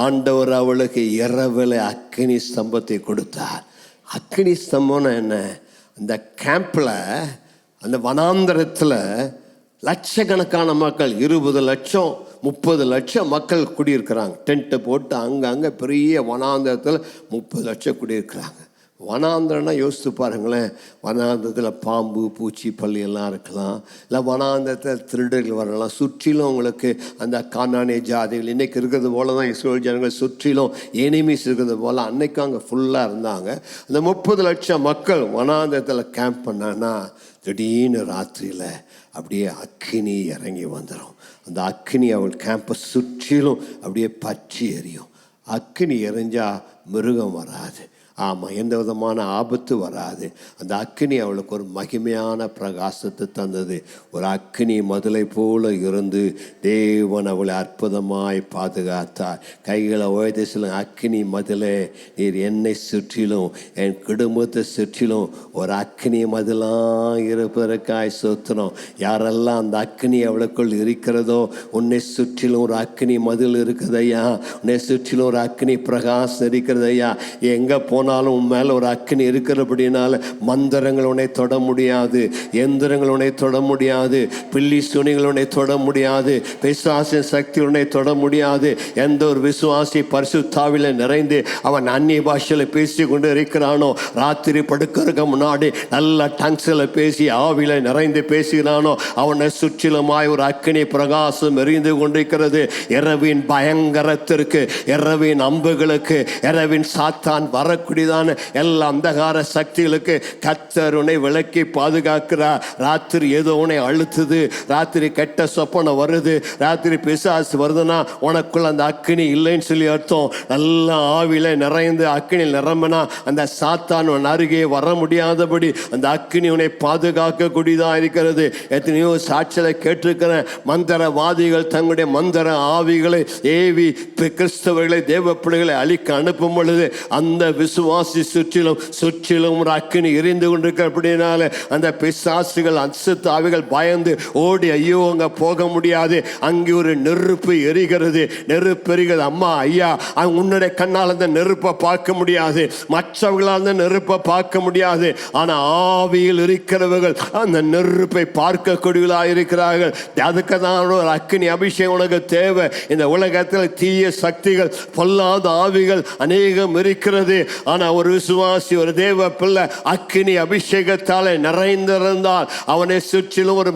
ஆண்டவர் அவளுக்கு இரவிலே அக்னி ஸ்தம்பத்தை கொடுத்தார். அக்னி ஸ்தம்பம்னா என்ன? அந்த கேம்பில், அந்த வனாந்தரத்தில் லட்சக்கணக்கான மக்கள், 20 லட்சம் 30 லட்சம் மக்கள் குடியிருக்கிறாங்க. டென்ட்டை போட்டு அங்கங்கே பெரிய வனாந்தரத்தில் 30 லட்சம் குடியிருக்கிறாங்க. வனாந்திரம்னா யோசித்து பாருங்களேன். வனாந்திரத்தில் பாம்பு, பூச்சி, பள்ளி எல்லாம் இருக்கலாம். இல்லை வனாந்திரத்தில் திருடர்கள் வரலாம். சுற்றிலும் உங்களுக்கு அந்த கானானிய ஜாதிகள் இன்றைக்கி இருக்கிறது போல தான் இஸ்ரவேல் ஜனங்கள் சுற்றிலும் எனிமீஸ் இருக்கிறது போல் அன்றைக்கும் அங்கே ஃபுல்லாக இருந்தாங்க. அந்த 30 லட்சம் மக்கள் வனாந்திரத்தில் கேம்ப் பண்ணான்னா திடீர்னு ராத்திரியில் அப்படியே அக்கினி இறங்கி வந்துடும். அந்த அக்கினி அவள் கேம்பை சுற்றிலும் அப்படியே பற்றி எரியும். அக்கினி எரிஞ்சால் மிருகம் வராது. ஆமாம், எந்த விதமான ஆபத்து வராது. அந்த அக்கினி அவளுக்கு ஒரு மகிமையான பிரகாசத்தை தந்தது. ஒரு அக்கினி மதுளை போல இருந்து தேவன் அவளை அற்புதமாய் பாதுகாத்தார். கைகளை உயர்த்தி சொல்லுங்க, அக்கினி மதுளை நீர் என்னை சுற்றிலும் என் குடும்பத்தை சுற்றிலும் ஒரு அக்கினி மதுளாக இருப்பதற்காய் சோத்திரம். யாரெல்லாம் அந்த அக்கினி அவளுக்குள் இருக்கிறதோ, உன்னை சுற்றிலும் ஒரு அக்கினி மதில் இருக்குதையா, உன்னை சுற்றிலும் ஒரு அக்கினி பிரகாசம் இருக்கிறதையா. எங்கே போனாலும் உன் மேலே ஒரு அக்கினி இருக்கிறபடினால மந்திரங்கள் உன்னை தொட முடியாது, எந்திரங்கள் உன்னை தொட முடியாது, பில்லி சுனிகள் உன்னை தொட முடியாது, பிசாசின் சக்தி உன்னை தொட முடியாது. எந்த ஒரு விசுவாசி பரிசுத்தாவில நிறைந்து அவன் அந்நிய பாஷையில் பேசி கொண்டு இருக்கிறானோ, ராத்திரி படுக்கிறதுக்கு முன்னாடி நல்ல டங்ஸில் பேசி ஆவில நிறைந்து பேசுகிறானோ, அவனை சுற்றிலுமாய் ஒரு அக்கினி பிரகாசம் எரிந்து கொண்டிருக்கிறது. இரவின் பயங்கரத்திற்கு, இரவின் அம்புகளுக்கு, இரவின் சாத்தான் வரக்கூடியதான எல்லா அந்தகார சக்திகளுக்கு கர்த்தர் உன்னை விலக்கி பாதுகாக்கிறார். ராத்திரி ஏதோ உன்னை அழுத்துது, ராத்திரி கெட்ட சொப்பனை வருது, ராத்திரி பிசாசு வருதுன்னா உனக்குள்ள அந்த அக்கினி இல்லைன்னு சொல்லி அர்த்தம். நல்ல ஆவில நிறைந்து அக்கினி நிரம்பினா அந்த சாத்தான் உன் அருகே வர முடியாதபடி அந்த அக்கினி உன்னை பாதுகாக்க கூடியதா இருக்கிறது. எத்தனையோ சாட்சிகளை கேட்டிருக்கிறேன். மந்திரவாதிகள் தங்களுடைய மந்திர ஆவிகளை ஏவி கிறிஸ்தவர்களை, தேவ பிள்ளைகளை அழிக்க அனுப்பும் பொழுது அந்த விசுவாச விசுவாசி சுற்றிலும் ஒரு அக்கினி எரிந்து கொண்டிருக்க அப்படினால அந்த பிசாசுகள் அசுத்தாவிகள் பயந்து ஓடி ஐயோ அங்க போக முடியாது, அங்கே ஒரு நெருப்பு எரிகிறது, நெருப்பு எரிகிறது. அம்மா ஐயா உன்னுடைய கண்ணால் அந்த நெருப்பை பார்க்க முடியாது, மற்றவர்களால் அந்த நெருப்பை பார்க்க முடியாது, ஆனா ஆவியில் இருக்கிறவர்கள் அந்த நெருப்பை பார்க்கக்கூடியவர்களாக இருக்கிறார்கள். அதுக்கு தான் ஒரு அக்கினி அபிஷேகம் உனக்கு தேவை. இந்த உலகத்தில் தீய சக்திகள் பொல்லாத ஆவிகள் அநேகம் இருக்கிறது. ஆனா ஒரு விசுவாசி ஒரு தேவ பிள்ளை அக்கினி அபிஷேகத்தால் நிறைந்திருந்தால் அவனை சுற்றிலும் ஒரு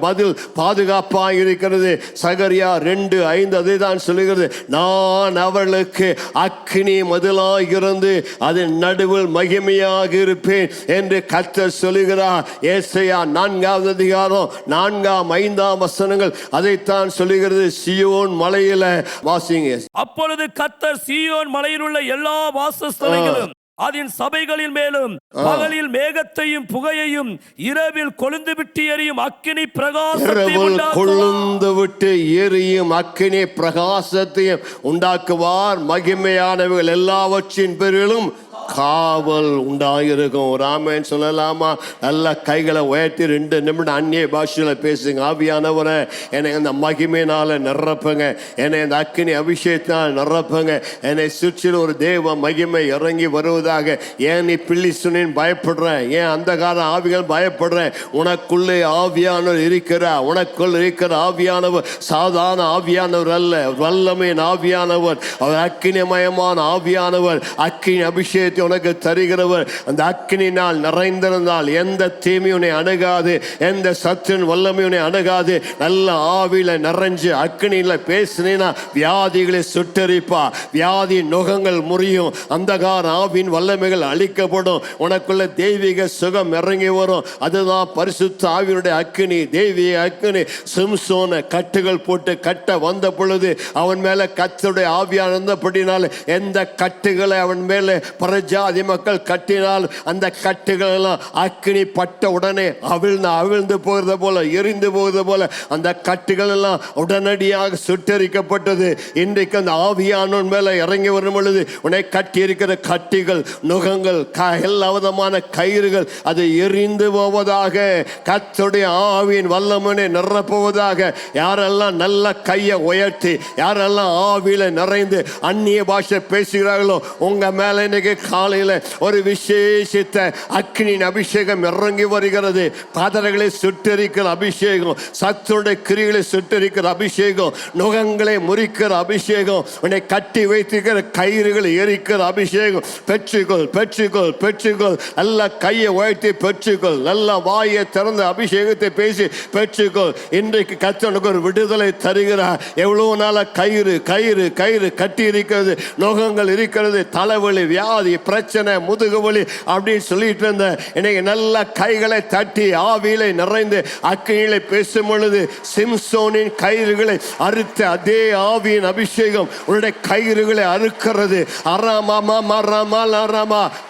பதில் பாதுகாப்பாக இருக்கிறது. சகரியா 2:5 அதை தான் சொல்லுகிறது, நான் அவளுக்கு அக்கினி மதிலாக இருந்து அதன் நடுவில் மகிமையாக இருப்பேன் என்று கர்த்தர் சொல்லுகிறார். ஏசாயா 4வது அதிகாரம் 4-5 வசனங்கள் அதைத்தான் சொல்லுகிறது. சீயோன் மலையில வாசிங்க. அப்பொழுது கர்த்தர் சீயோன் மலையில் உள்ள எல்லா வாசஸ்தலங்களும் அதன் சபைகளின் மேலும் பகலில் மேகத்தையும் புகையையும் இரவில் கொழுந்து விட்டு எரியும் அக்கினி பிரகாசத்தையும் கொழுந்து விட்டு எரியும் அக்கினி பிரகாசத்தையும் உண்டாக்குவார். மகிமையானவர்கள் எல்லாவற்றின் பேரிலும் காவல் உண்டாயிருக்கும். ராமன் சொல்லலாமா? நல்ல கைகளை உயர்த்தி 2 நிமிடம் அந்நிய பாஷையில பேசுங்க. ஆவியானவரை என்னை அந்த மகிமையினால நிரப்புங்க, என்னை அந்த அக்கினி அபிஷேகத்தினால் நிரப்புங்க, என்னை சுற்றிலும் ஒரு தேவ மகிமை இறங்கி வருவதாக. ஏன் நீ பிள்ளி சுனின் பயப்படுற? ஏன் அந்த கால ஆவிகள் பயப்படுற? உனக்குள்ளே ஆவியானவர் இருக்கிறார். உனக்குள் இருக்கிற ஆவியானவர் சாதாரண ஆவியானவர் அல்ல, வல்லமையின் ஆவியானவர். அவர் அக்கினிமயமான ஆவியானவர். அக்கினி அபிஷேகத்தை உனக்கு தருகிறவர். அந்த அக்கினினால் நிறைந்திருந்தால் எந்த தீமையுனை அணுகாது, எந்த சத்தின் வல்லமையுனை அணுகாது. நல்ல ஆவியில நிறைஞ்சு அக்கினியில பேசினா வியாதிகளை சுட்டரிப்பா, வியாதி நுகங்கள் முறியும், அந்தகார ஆவின் வல்லமைகள் அழிக்கப்படும், உனக்குள்ள தெய்வீக சுகம் இறங்கி வரும். அதுதான் பரிசுத்த ஆவியினுடைய அக்கினி, தெய்வீக அக்கினி. சிம்சோனை கட்டுகள் போட்டு கட்ட வந்த பொழுது அவன் மேல கர்த்தருடைய ஆவியானபடினால எந்த கட்டுகளை அவன் மேல ஜாதி மக்கள் கட்டினால் அந்த கட்டுகள் எல்லாம் அக்கினி பட்ட உடனே அவிழ்ந்து போகிறது போல, எரிந்து போகிறது போல அந்த கட்டுகள் எல்லாம் உடனடியாக சுட்டரிக்கப்பட்டது. இன்றைக்கு அந்த ஆவியானவன் மேல இறங்கி வரும் பொழுது உன்னை கட்டி இருக்கிற கட்டிகள், நுகங்கள், எல்லா விதமான கயிறுகள் அது எரிந்து போவதாக. கர்த்தருடைய ஆவியின் வல்லமனை நிரப்புவதாக. யாரெல்லாம் நல்ல கையை உயர்த்தி, யாரெல்லாம் ஆவியில நிறைந்து அந்நிய பாஷை பேசுகிறார்களோ உங்க மேல இன்னைக்கு காலையில் ஒரு விசேஷித்த அக்கினியின் அபிஷேகம் இறங்கி வருகிறது. பாதங்களை சுட்டரிக்கிற அபிஷேகம், சத்துடைய கிரிகளை சுட்டரிக்கிற அபிஷேகம், நுகங்களை முறிக்கிற அபிஷேகம், உன்னை கட்டி வைத்திருக்கிற கயிறுகளை எரிக்கிற அபிஷேகம். பெற்றுக்கொள், பெற்றுக்கொள், பெற்றுக்கொள். நல்ல கையை உயர்த்தி பெற்றுக்கொள். நல்ல வாயை திறந்த அபிஷேகத்தை பேசி பெற்றுக்கொள். இன்றைக்கு கர்த்தனுக்கு ஒரு விடுதலை தருகிறார். எவ்வளவு நாள கயிறு கயிறு கயிறு கட்டி இருக்கிறது, நுகங்கள் இருக்கிறது, தலைவலி, வியாதி, பிரச்சனை, முதுகு வலி அப்படின்னு சொல்லிட்டு இருந்த இன்னைக்கு நல்ல கைகளை தட்டி ஆவியிலே நிறைந்து அக்கினியிலே பேசும் பொழுது சிம்சோனின் கயிறுகளை அறுத்த அதே ஆவியின் அபிஷேகம் உன்னுடைய கயிறுகளை அறுக்கிறது.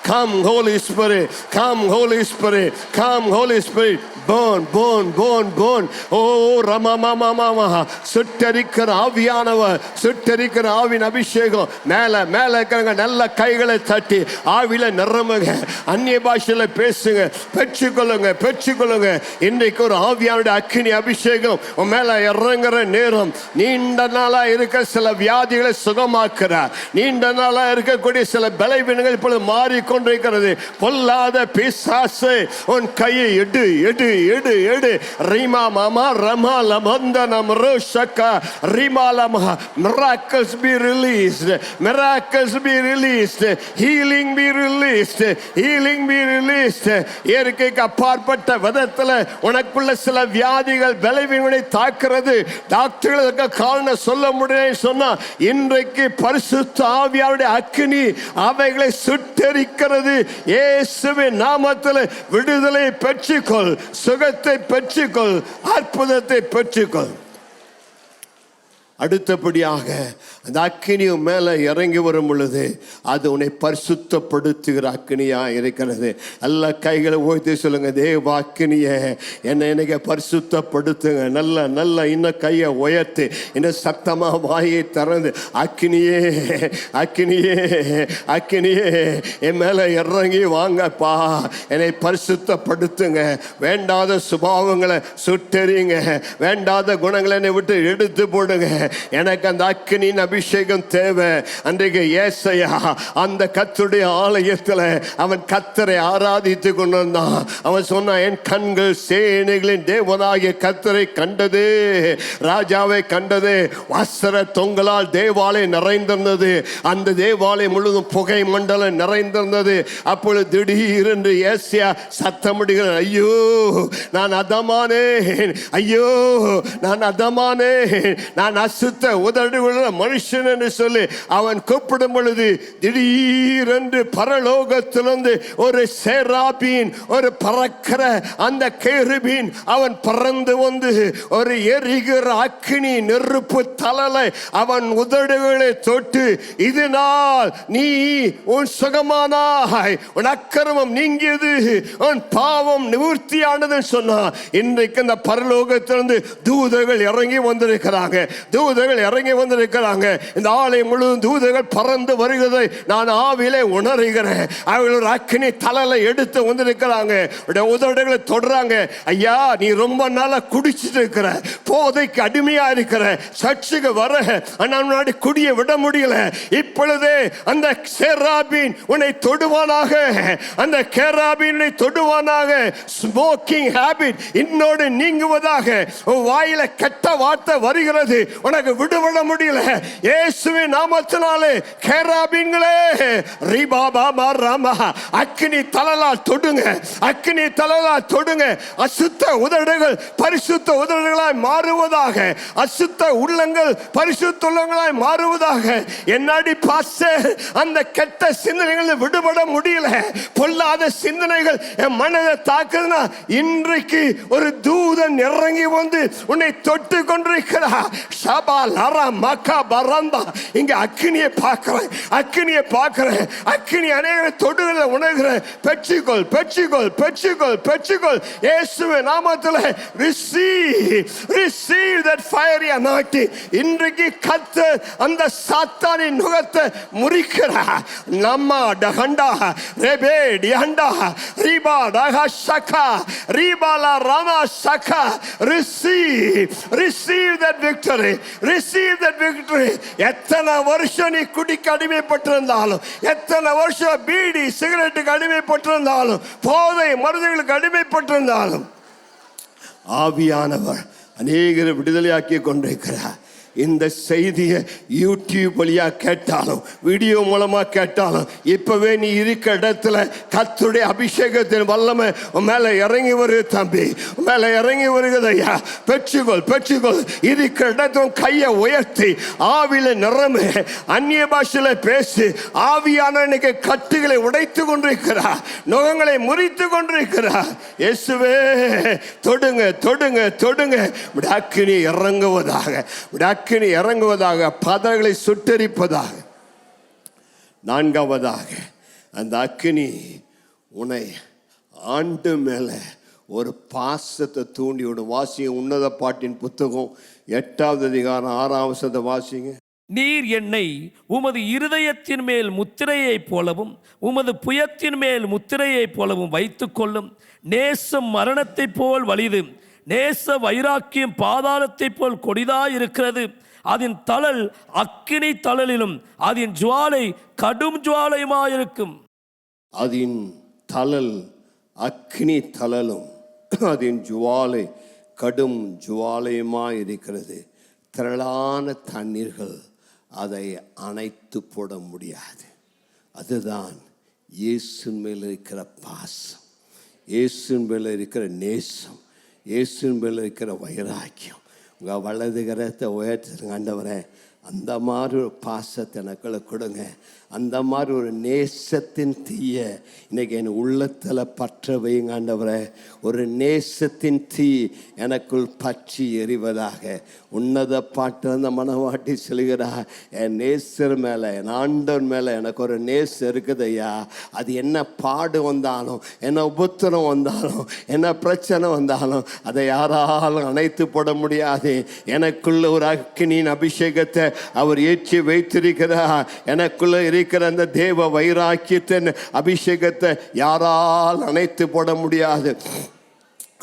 Come Holy Spirit, come Holy Spirit, come Holy Spirit. Burn, burn, burn, burn. Oh Ramamamamama. சுட்டரிக்கிற ஆவியானவர், சுட்டரிக்கிற ஆவியின் அபிஷேகம் மேல மேல இருக்கிறவங்க நல்ல கைகளை தட்டி ஆவியில நிரம்புங்க, அந்நிய பாஷையில பேசுங்க, பெற்றுக்கொள்ளுங்க, பெற்றுக்கொள்ளுங்க. இன்றைக்கு ஒரு ஆவியானுடைய அக்கினி அபிஷேகம் உன் மேல இறங்குற நேரம். நீண்ட நாளா இருக்க சில வியாதிகளை சுகமாக்குறார். நீண்ட நாளா இருக்கக்கூடிய சில பலவீனங்கள் இப்பொழுது மாறிக்கொண்டிருக்கிறது. பொல்லாத பிசாசு உன் கையை எடு எடு எடு எடு. ரீமா மாமா Rama லமந்தனம் ரோஷக்கா Reema லமா. Miracles be released, miracles be released, healing be released, healing be released. இயற்கைக்கு அப்பாற்பட்ட விதத்தில் உனக்குள்ள சில வியாதிகள் பலவீனங்களை தாக்குறது. டாக்டர்களுக்கு காரணம் சொல்ல முடியும் சொன்னா இன்றைக்கு பரிசுத்த ஆவியாருடைய அக்கினி அவைகளை சுட்டெரிக்கிறது. இயேசுவின் நாமத்தில் விடுதலை பெற்றுக்கொள், சுகத்தை பெற்றுக்கொள், அற்புதத்தை பெற்றுக்கொள். அடுத்தபடியாக அந்த அக்கினியும் மேலே இறங்கி வரும் பொழுது அது உன்னை பரிசுத்தப்படுத்துகிற அக்கினியா இருக்கிறது. எல்லா கைகளை ஓய்த்து சொல்லுங்க, தேவ அக்கினியை என்னை இன்னைக்கு பரிசுத்தப்படுத்துங்க. நல்ல நல்ல இன்னும் கையை உயர்த்து, இன்னும் சத்தமா வாயை திறந்து, அக்கினியே அக்கினியே அக்கினியே என் மேலே இறங்கி வாங்கப்பா, என்னை பரிசுத்தப்படுத்துங்க. வேண்டாத சுபாவங்களை சுட்டெறிங்க, வேண்டாத குணங்களை என்னை விட்டு எடுத்து போடுங்க. எனக்கு அந்த அக்கினியின் அபிஷேகம் தேவை. அன்றைக்கு ஏசாயா அந்த கர்த்தருடைய ஆலயத்தில் அவன் கர்த்தரை ஆராதித்து கொண்டு வந்தான். அவன் சொன்னான், என் கண்கள் சேனைகளின் தேவனாகிய கர்த்தரை கண்டது, ராஜாவை கண்டது. வஸ்திர தொங்கலால் தேவாலயம் நிறைந்திருந்தது. அந்த தேவாலயம் முழுவதும் புகை மண்டலம் நிறைந்திருந்தது. அப்பொழுது திடீரென்று ஏசாயா சத்தமிடுகிறான், ஐயோ நான் அதமானேன், ஐயோ நான் அதமானேன், நான் அசுத்த உதடுள்ள மனுஷன் என்று சொல்லி அவன் கூப்பிடும் பொழுது திடீரென்று பரலோகத்திலிருந்து ஒரு சேராபீன், ஒரு பறக்கிற அந்த கேருபீன் அவன் பறந்து வந்து ஒரு எரிகிற அக்கினி நெருப்பு தலலை அவன் உதடுகளை தொட்டு, இதனால் நீ உன் சுகமானாய், உன் அக்கிரமம் நீங்கியது, உன் பாவம் நிவர்த்தியானது சொன்னான். இன்றைக்கு இந்த பரலோகத்திலிருந்து தூதர்கள் இறங்கி வந்திருக்கிறாங்க, தூதர்கள் இறங்கி வந்திருக்கிறாங்க. இந்த ஆலயம் முழுவதும் தூதர்கள் பறந்து வருகிறதை நான் ஆவிலே உணர்கிறேன். அவர்கள் ஒரு அக்கினி தலலை எடுத்து வந்திருக்கிறாங்க, உதடுகளை தொடுறாங்க. ஐயா நீ ரொம்ப நாளா குடிச்சிட்டு இருக்கிற, போதைக்கு அடிமையா இருக்கிற, சர்ச்சுக்கு வர முன்னாடி குடிய விட முடியல, இப்பொழுதே அந்த சேராபீன் உன்னை தொடுவானாக, அந்த கேராபீனை தொடுவானாக. Smoking habit இன்னோடு நீங்குவதாக. வாயில கெட்ட வார்த்தை வருகிறது, உனக்கு விடுபட முடியல. இயேசுவின் நாமத்தினாலே கேராபீன்களே ரிபாபா ராமா அக்கினி தலலா தொடுங்க, அக்கினி தலலா தொடுங்க. அசுத்த உதடுகள் பரிசுத்த உதடுகளாய் மாறுவதாக, அசுத்த உள்ளங்கள் பரிசுத்த உள்ளங்களாய் மாறுவதாக. என்னடி பாஸ்டர், அந்த கெட்ட சிந்தனைகள் விடுபட முடியல, பொல்லாத சிந்தனைகள் என் மனதை தாக்குதுன்னா, இன்றைக்கு ஒரு தூதன் இறங்கி வந்து உன்னை தொட்டு கொண்டிருக்கிறார். ஷபா லரா மக்கா பரந்தா, இங்க அக்கினியை பார்க்கிறேன், அக்கினியை பார்க்கிறேன், அக்கினி அநேக தொடுகளை உணர்கிறேன். பெற்றுக்கொள் பெற்றுக்கொள் பெற்றுக்கொள் பெற்றுக்கொள் இயேசுவின் நாமத்தில். receive that fiery anointing. இன்றைக்கு கர்த்தர் அந்த சாத்தானின் நுகத்தை முறிக்கிறார். நம்மா டகண்டா Reba டிஹண்டா ரிபா டகா ஷகா ரிபாலா Rama ஷகா. receive that victory, receive that victory. எத்தனை வருஷம் நீ குடிக்கு அடிமைப்பட்டிருந்தாலும், எத்தனை வருஷம் பீடி சிகரெட்டுக்கு அடிமைப்பட்டிருந்தாலும், போதை மருந்துகளுக்கு அடிமைப்பட்டிருந்தாலும், ஆவியானவர் அநேகரை விடுதலையாக்கி கொண்டிருக்கிறார். இந்த செய்தியை யூடியூப் வழியா கேட்டாலும், வீடியோ மூலமா கேட்டாலும், இப்பவே நீ இருக்க இடத்துல கர்த்தருடைய அபிஷேகத்தின் வல்லமை மேல இறங்கி வருது தம்பி, மேல இறங்கி வருகிறது ஐயா. பெற்றுக்கொள் பெற்றுக்கொள். இருக்கிற இடத்துல கையை உயர்த்தி ஆவில நிரம்பு, அந்நிய பாஷையில பேசி. ஆவியான இன்னைக்கு கட்டுகளை உடைத்து கொண்டிருக்கிறார், நுகங்களை முறித்து கொண்டிருக்கிறார். இயேசுவே தொடுங்க தொடுங்க தொடுங்க. அக்கினி இறங்குவதாக, அக்கினி இறங்குவதாக, பதங்களை சுட்டரிப்பதாக. நான்காவதாக, அந்த அக்கினி உன்னை ஆண்டு மேல ஒரு பாசத்தை தூண்டி விடும். வாசிங்க உன்னத பாட்டின் புத்தகம் 8வது அதிகாரம் 6ஆம் வசனத்தை வாசிங்க. நீர் என்னை உமது இருதயத்தின் மேல் முத்திரையைப் போலவும் உமது புயத்தின் மேல் முத்திரையைப் போலவும் வைத்துக் கொள்ளும். நேசம் மரணத்தைப் போல் வலிது, நேச வைராக்கியம் பாதாளத்தைப் போல் கொடிதாய் இருக்கிறது. அதன் தழல் அக்கினி தழலிலும் அதன் ஜுவாலை கடும் ஜுவாலையுமாயிருக்கும். அதன் தழல் அக்கினி தழலும் அதன் ஜுவாலை கடும் ஜுவாலையுமாய் இருக்கிறது. திரளான தண்ணீர்கள் அதை அணைத்து போட முடியாது. அதுதான் இயேசுவின் மேல் இருக்கிற பாசம், இயேசுவின் மேல் இருக்கிற நேசம், இயேசுவின் மேல் இருக்கிற வைராக்கியம். உங்கள் வலது கரத்தை உயர்த்துங்க. ஆண்டவரே, அந்த மாதிரி ஒரு பாசத்தை எனக்குள்ள கொடுங்க. அந்த மாதிரி ஒரு நேசத்தின் தீய இன்னைக்கு என் உள்ளத்தில் பற்ற வைங்க ஆண்டவரே. ஒரு நேசத்தின் தீ எனக்குள் பற்றி எறிவதாக. உன்னத பாட்டு அந்த மனவாட்டி சொல்கிறா, என் நேசர் மேலே, என் ஆண்டவர் மேலே எனக்கு ஒரு நேசம் இருக்குது ஐயா. அது என்ன பாடு வந்தாலும், என்ன உபத்திரம் வந்தாலும், என்ன பிரச்சனை வந்தாலும் அதை யாராலும் அணைத்து போட முடியாது. எனக்குள்ள ஒரு அக்கினியின் அபிஷேகத்தை அவர் ஏற்றி வைத்திருக்கிறார். எனக்குள்ள இருக்கிற அந்த தேவ வைராக்கியத்தின் அபிஷேகத்தை யாரால் அணைத்து போட முடியாது.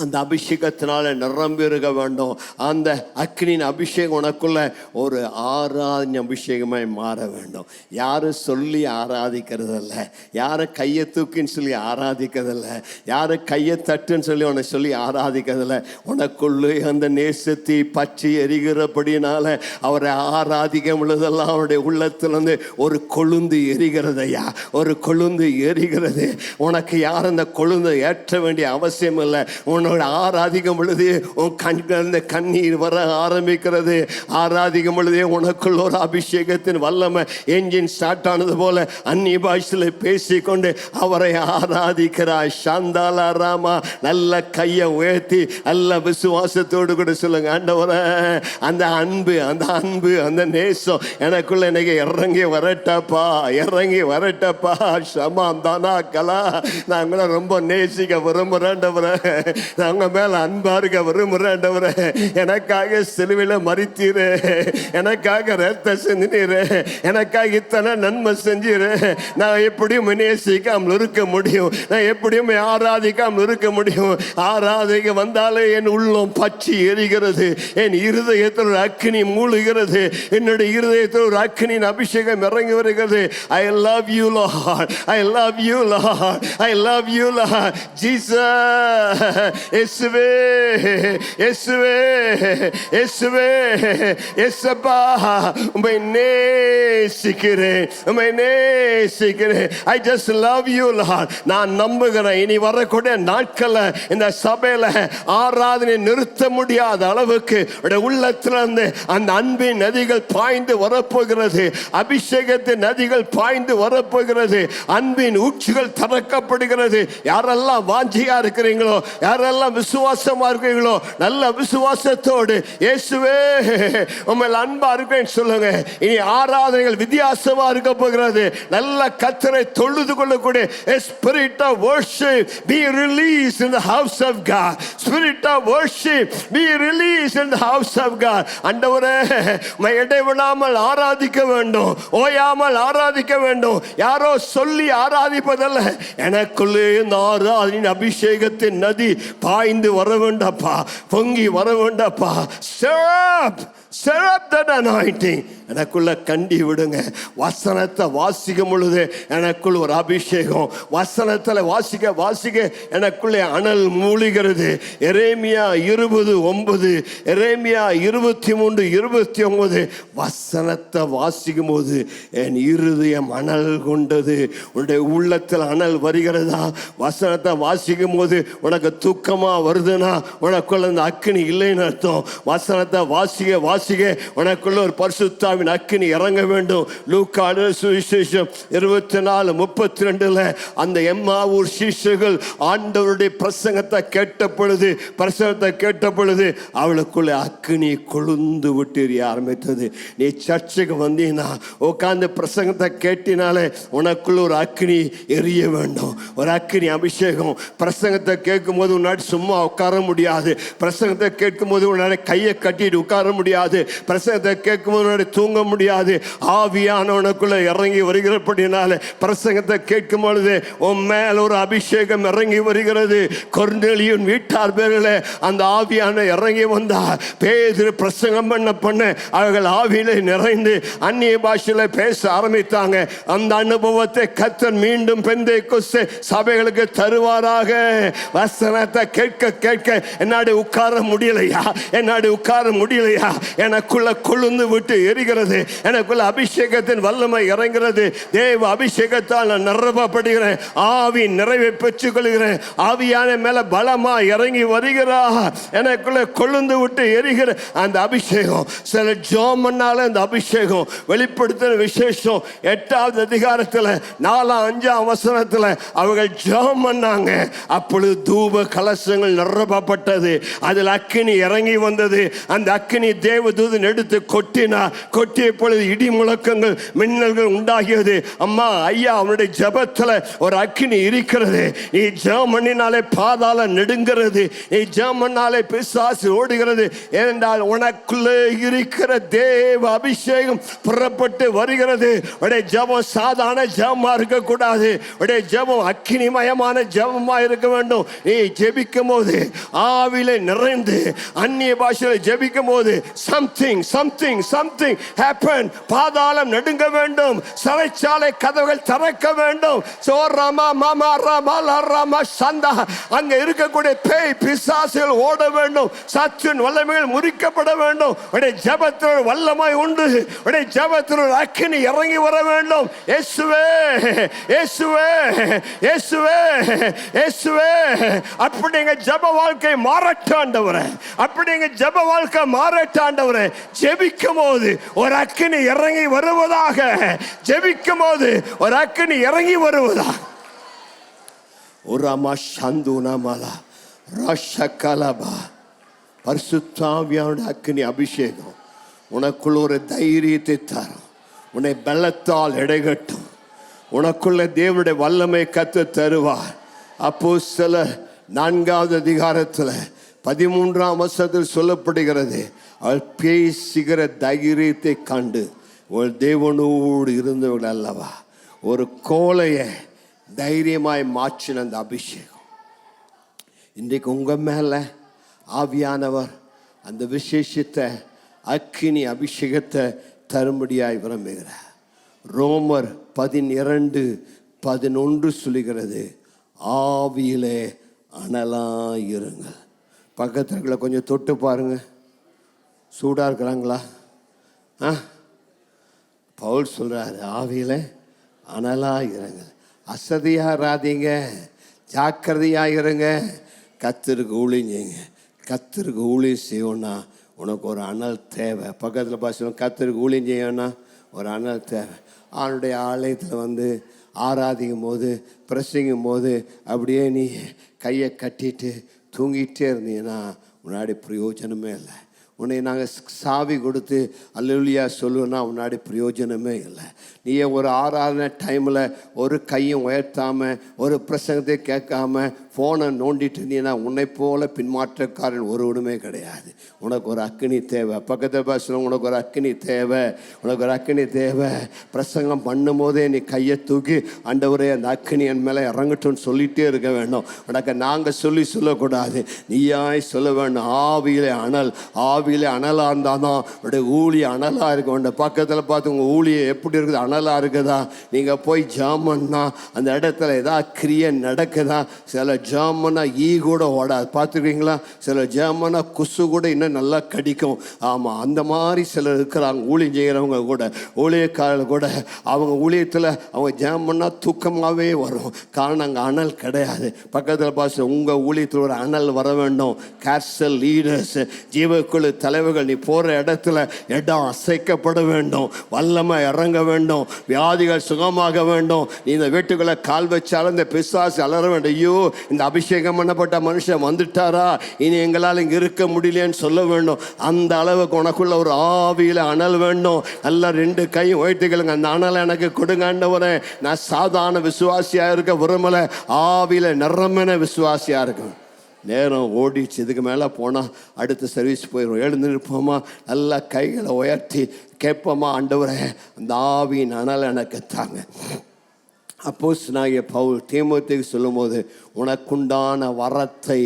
அந்த அபிஷேகத்தினால நிரம்பி இருக்க வேண்டும். அந்த அக்னியின் அபிஷேகம் உனக்குள்ள ஒரு ஆராதனை அபிஷேகமாய் மாற வேண்டும். யாரும் சொல்லி ஆராதிக்கிறதில்ல, யாரும் கையை தூக்கின்னு சொல்லி ஆராதிக்கிறதில்ல, யாரும் கையை தட்டுன்னு சொல்லி உன்னை சொல்லி ஆராதிக்கிறதில்ல. உனக்குள்ளே அந்த நேசத்தை பற்றி எரிகிறபடினால அவரை ஆராதிக்கும் பொழுதெல்லாம் அவருடைய உள்ளத்திலிருந்து ஒரு கொழுந்து எரிகிறதையா, ஒரு கொழுந்து எரிகிறது. உனக்கு யார் அந்த கொழுந்தை ஏற்ற வேண்டிய அவசியம் இல்லை. உன்னோட ஆராதிக்கும் பொழுது உன் கண்கள் கண்ணீர் வர ஆரம்பிக்கிறது. ஆராதிக்கும் பொழுதே உனக்குள்ள ஒரு அபிஷேகத்தின் வல்லமை என்ஜின் ஸ்டார்ட் ஆனது போல அந்நிய பாஷையில் பேசிக்கொண்டு அவரை ஆராதிக்கிறாய். சாந்தாலா ராமா. நல்ல கையை உயர்த்தி நல்ல விசுவாசத்தோடு கூட சொல்லுங்க, ஆண்டவரே அந்த அன்பு, அந்த அன்பு, அந்த நேசம் எனக்குள்ள இன்னைக்கு இறங்கி வரட்டப்பா, இறங்கி வரட்டப்பா. ஷமாம் தானா கலா. நான் கூட ரொம்ப நேசிக்க விரும்புறேன்டவரே, நாங்க மேல அன்பா இருக்க விரும்புறேன்டவரே. எனக்காக சிலுவையில மரித்தீரு, எனக்காக ரத்த செஞ்சினீரு, எனக்காக இத்தனை நன்மை செஞ்சீரு. நான் எப்படியும் நேசிக்காமல் இருக்க முடியும், நான் எப்படியும் ஆராதிக்காமல் இருக்க முடியும். ஆராதிக்க வந்தாலே என் உள்ளம் பற்றி எரிகிறது, என் இருதயத்தில் ஒரு அக்கினி மூழ்கிறது, என்னுடைய இருதயத்தில் ஒரு அக்கினியின் அபிஷேகம் இறங்கி வருகிறது. I love you Lord, I love you Lord, I love you Lord Jesus. இயேசுவே, இயேசுவே, இயேசுவே, இயேசப்பா உம்மை நேசிக்கிறேன், உம்மை நேசிக்கிறேன். I just love you Lord. நான் நம்புகிறேன் இனி வரக்கூடிய நாட்கள்ல இந்த சபையில ஆராதனை நிறுத்த முடியாத அளவுக்கு உள்ளத்திலிருந்து அந்த அன்பின் நதிகள் பாய்ந்து வரப்போகிறது, அபிஷேகத்தின் நதிகள் பாய்ந்து வரப்போகிறது, அன்பின் ஊற்றுகள் திறக்கப்படுகிறது. யாரெல்லாம் வாஞ்சியா இருக்கிறீங்களோ, யாரெல்லாம் விசுவாசமா இருக்கீங்களோ, நல்ல விசுவாசத்தோடு இயேசுவே உம்மை அன்பா இருக்கேன்னு சொல்லுங்க. இனி ஆராதனைகள் வித்தியாசமா இருக்க போகிறது. நல்ல கர்த்தரை தொழுது கொள்ளக்கூடிய spirit of worship be released in the house of God. Spirit of worship be released in the house of God. ஆண்டவரே உம்மை இடைவிடாமல் ஆராதிக்க வேண்டும், ஓயாமல் ஆராதிக்க வேண்டும். யாரோ சொல்லி ஆராதிப்பதல்ல, எனக்குள்ளே இந்த ஆராதனின் அபிஷேகத்தின் நதி பாய்ந்து வர வேண்டாப்பா, பொங்கி வர வேண்டாப்பா. Stir up that anointing. எனக்குள்ள கண்டி விடுங்க. வசனத்தை வாசிக்கும் பொழுது எனக்குள் ஒரு அபிஷேகம், வசனத்தில் வாசிக்க வாசிக்க எனக்குள்ளே அனல் மூழ்கிறது. எரேமியா 20:9, எரேமியா 23:29 வசனத்தை வாசிக்கும் போது என் இருதயம் அனல் கொண்டது. உன்னுடைய உள்ளத்தில் அனல் வருகிறதா? வசனத்தை வாசிக்கும் போது உனக்கு தூக்கமா வருதுன்னா உனக்குள்ள அந்த அக்கினி இல்லைன்னு அர்த்தம். வசனத்தை வாசிக்க வாசிக்க உனக்குள்ள ஒரு பரிசுத்த அக்கினி இறங்க வேண்டும். லூக்கா சுவிசேஷம் 24:32 அந்த எம்மாவூர் சீஷர்கள் ஆண்டவருடைய பிரசங்கத்தை கேட்ட பொழுது அவளுக்குள்ள அக்கினி கொழுந்து விட்டு எரிய ஆரம்பித்தது. நீ சர்ச்சுக்கு வந்தீங்கன்னா உட்கார்ந்து பிரசங்கத்தை கேட்டினாலே உனக்குள்ள ஒரு அக்கினி எரிய வேண்டும், ஒரு அக்கினி அபிஷேகம். பிரசங்கத்தை கேட்கும் போது உன்னாடி சும்மா உட்கார முடியாது, பிரசங்கத்தை கேட்கும் போது உன்னாடி கையை கட்டிட்டு உட்கார முடியாது, பிரசங்கத்தை கேட்கும் போது தூங்க முடியாது. ஆவியானவனுக்குள்ள இறங்கி வருகிறபடினால பிரசங்கத்தை கேட்கும் பொழுது உன் மேல் ஒரு அபிஷேகம் இறங்கி வருகிறது. கொர்நேலியின் வீட்டார் பேரில் அந்த ஆவியான இறங்கி வந்தார். பேதுரு பிரசங்கம் பண்ண அவர்கள் ஆவியிலே நிறைந்து அந்நிய பாஷையில பேச ஆரம்பித்தாங்க. அந்த அனுபவத்தை கர்த்தர் மீண்டும் பெந்தேகோஸ்தே சபைகளுக்கு தருவாராக. வசனத்தை கேட்க கேட்க என்னாடி உட்கார முடியலையா, என்னாடி உட்கார முடியலையா, எனக்குள்ள கொழுந்து விட்டு எரிகிறது, எனக்குள்ள அபிஷேகத்தின் வல்லமை இறங்கிறது. தேவ அபிஷேகத்தால் நான் நிரப்பப்படுகிறேன், ஆவி நிறைவை பெற்றுக் கொள்கிறேன், ஆவியான மேல பலமா இறங்கி வருகிறா, எனக்குள்ள கொழுந்து விட்டு எரிகிற அந்த அபிஷேகம். சில ஜோமன்னால அந்த அபிஷேகம் வெளிப்படுத்தின விசேஷம் 8வது அதிகாரத்தில் 4-5 வசனத்தில் அவர்கள் ஜெபம் பண்ணாங்க. அப்பொழுது தூப கலசங்கள் நிரப்பப்பட்டது, அதில் அக்கினி இறங்கி வந்தது. அந்த அக்கினி தேவதூதன் எடுத்து கொட்டினார். கொட்டிய பொழுது இடி முழக்கங்கள் மின்னல்கள் உண்டாகியது. அம்மா ஐயா, அவனுடைய ஜெபத்தில் ஒரு அக்கினி இருக்கிறது. நீ ஜெபம் பண்ணினாலே பாதாளம் நெடுங்கிறது, நீ ஜெபம் பண்ணாலே பிசாசு ஓடுகிறது. ஏனென்றால் உனக்குள்ளே இருக்கிற தேவ அபிஷேகம் புறப்பட்டு வருகிறது. உடைய ஜெபம் சாதாரண ஜெபமா இருக்க கூடாது, உடைய ஜெபம் அக்கினிமயமான ஜெபமா இருக்க வேண்டும். நீ ஜெபிக்கும் போது ஆவிலே நிறைந்து அந்நிய பாஷையில் ஜெபிக்கும் போது something something something happen. பாதாளம் நடுங்க வேண்டும், சிறைச்சாலை கதவுகள் திறக்க வேண்டும். சோரமா மாமா ராமா லராமா சந்தா, அங்க இருக்கக்கூடிய பேய் பிசாசுகள் ஓட வேண்டும், சத்துன் வல்லமைகள் முறிக்கப்பட வேண்டும். உடைய ஜெபத்தில் வல்லமை உண்டு, உடைய ஜெபத்தில் அக்கினி இறங்கி வர வேண்டும். இயேசுவே இயேசுவே இயேசுவே இயேசுவே, அப்படி எங்க ஜெப வாழ்க்கை மாறட்டாண்டவரே, அப்படி எங்க ஜெப வாழ்க்கை மாறட்டாண்டவரே. ஜெபிக்கும் போது ஒரு அக்கினி இறங்கி வருவதாக, ஜெபிக்கும் போது ஒரு அக்கினி இறங்கி வருவதாக. உராமா சந்துனாமலா ரஷகலபா, பரிசுத்தாவியானோட அக்கினி அபிஷேகம் உனக்குள்ள ஒரு தைரியத்தை தரும், உன்னை பலத்தால் எடைகட்டும், உனக்குள்ள தேவனுடைய வல்லமை கத்து தருவார். அப்போஸ்தலர் 4வது அதிகாரத்தில் 13ஆம் வசனத்தில் சொல்லப்படுகிறது, அவள் பேசுகிற தைரியத்தை கண்டு ஒரு தேவனோடு இருந்தவர்கள் அல்லவா. ஒரு கோலையை தைரியமாய் மாற்றின அந்த அபிஷேகம் இன்றைக்கு உங்க மேல ஆவியானவர் அந்த விசேஷத்தை அக்கினி அபிஷேகத்தை தரும்படியாய் விரும்புகிறார். ரோமர் 12:11 சொல்லுகிறது, ஆவியிலே அனலாயிருங்கள். பக்கத்துல கொஞ்சம் தொட்டு பாருங்க, சூடா இருக்கிறாங்களா? பவுல் சொல்றாரு, ஆவியில அனலாயிருங்கள், அசதியாராதீங்க, ஜாக்கிரதையாயிருங்க, கர்த்தருக்கு ஊழியங்க. கர்த்தருக்கு ஊழியம் செய்யணும்னா உனக்கு ஒரு அனல் தேவை. பக்கத்தில் பாசம், கர்த்தருக்கு ஊழியம் செய்யணும்னா ஒரு அனல் தேவை. அவனுடைய ஆலயத்தில் வந்து ஆராதிக்கும் போது பிரசங்கும் போது அப்படியே நீ கையை கட்டிட்டு தூங்கிட்டே இருந்தீங்கன்னா முன்னாடி பிரயோஜனமே இல்லை. உன்னை நாங்கள் சாவி கொடுத்து அல்லேலூயா சொல்லுவோன்னா முன்னாடி பிரயோஜனமே இல்லை. நீயே ஒரு ஆராதனை டைமில் ஒரு கையும் உயர்த்தாமல் ஒரு பிரசங்கத்தை கேட்காம ஃபோனை நோண்டிட்டு இருந்தீங்கன்னா உன்னை போல பின்மாற்றக்காரன் ஒருவனுமே கிடையாது. உனக்கு ஒரு அக்கினி தேவை. பக்கத்தில் பேசுகிறோம், உனக்கு ஒரு அக்கினி தேவை, உனக்கு ஒரு அக்கினி தேவை. பிரசங்கம் பண்ணும் போதே நீ கையை தூக்கி ஆண்டவரே அந்த அக்கினி என் மேலே இறங்கட்டும்னு சொல்லிகிட்டே இருக்க வேண்டும். உனக்கு நாங்கள் சொல்லக்கூடாது, நீயாய் சொல்ல வேண்டும். ஆவியிலே அனல், ஆவியிலே அனலாக இருந்தால் தான் உடைய ஊழிய அனலாக இருக்க வேண்டும். பக்கத்தில் பார்த்து உங்கள் ஊழியம் எப்படி இருக்குது, அனலாக இருக்குதா? நீங்கள் போய் ஜாமன்னா அந்த இடத்துல ஏதாவது கிரியை நடக்குதா? சில ஜாமனா ஈ கூட ஓடாது, பார்த்துருக்கீங்களா? சில ஜாமனா குசு கூட இன்னும் நல்லா கடிக்கும். ஆமாம், அந்த மாதிரி சிலர் இருக்கிறாங்க. ஊழியம் செய்கிறவங்க கூட, ஊழியக்காரர்கள் கூட, அவங்க ஊழியத்தில் அவங்க ஜாமன்னா தூக்கமாகவே வரும். காரணம் அங்கே அனல் கிடையாது. பக்கத்தில் பார்த்து உங்கள் ஊழியத்தில் ஒரு அனல் வர வேண்டும். கேர்சல் லீடர்ஸ், ஜீவக்குழு தலைவர்கள், நீ போகிற இடத்துல இடம் அசைக்கப்பட வேண்டும், வல்லமை இறங்க வேண்டும், வியாதிகள் சுகமாக வேண்டும். நீ இந்த வீட்டுக்குள்ளே கால் வச்சாலும் இந்த பிசாசு அலற வேண்டும். ஐயோ, இந்த அபிஷேகம் பண்ணப்பட்ட மனுஷன் வந்துட்டாரா, இனி எங்களால் இங்கே இருக்க முடியலன்னு சொல்ல வேண்டும். அந்த அளவுக்கு உனக்குள்ள ஒரு ஆவியில் அனல் வேண்டும். நல்லா 2 கையும் உயர்த்திகளுங்க, அந்த அனலை எனக்கு கொடுங்க ஆண்டவரே. நான் சாதாரண விசுவாசியாக இருக்க விரும்பலை, ஆவியில் நிறமென விசுவாசியாக இருக்கும். நேரம் ஓடிச்சு, இதுக்கு மேலே போனால் அடுத்த சர்வீஸ் போயிடும். எழுந்து நிற்போமா, நல்லா கைகளை உயர்த்தி கேட்போமா, ஆண்டவரே அந்த ஆவியின் அனல் எனக்கு தாங்க. அப்போஸ்தலனாகிய பவுல் தீமோத்தேயுக்கு சொல்லும் போது உனக்குண்டான வரத்தை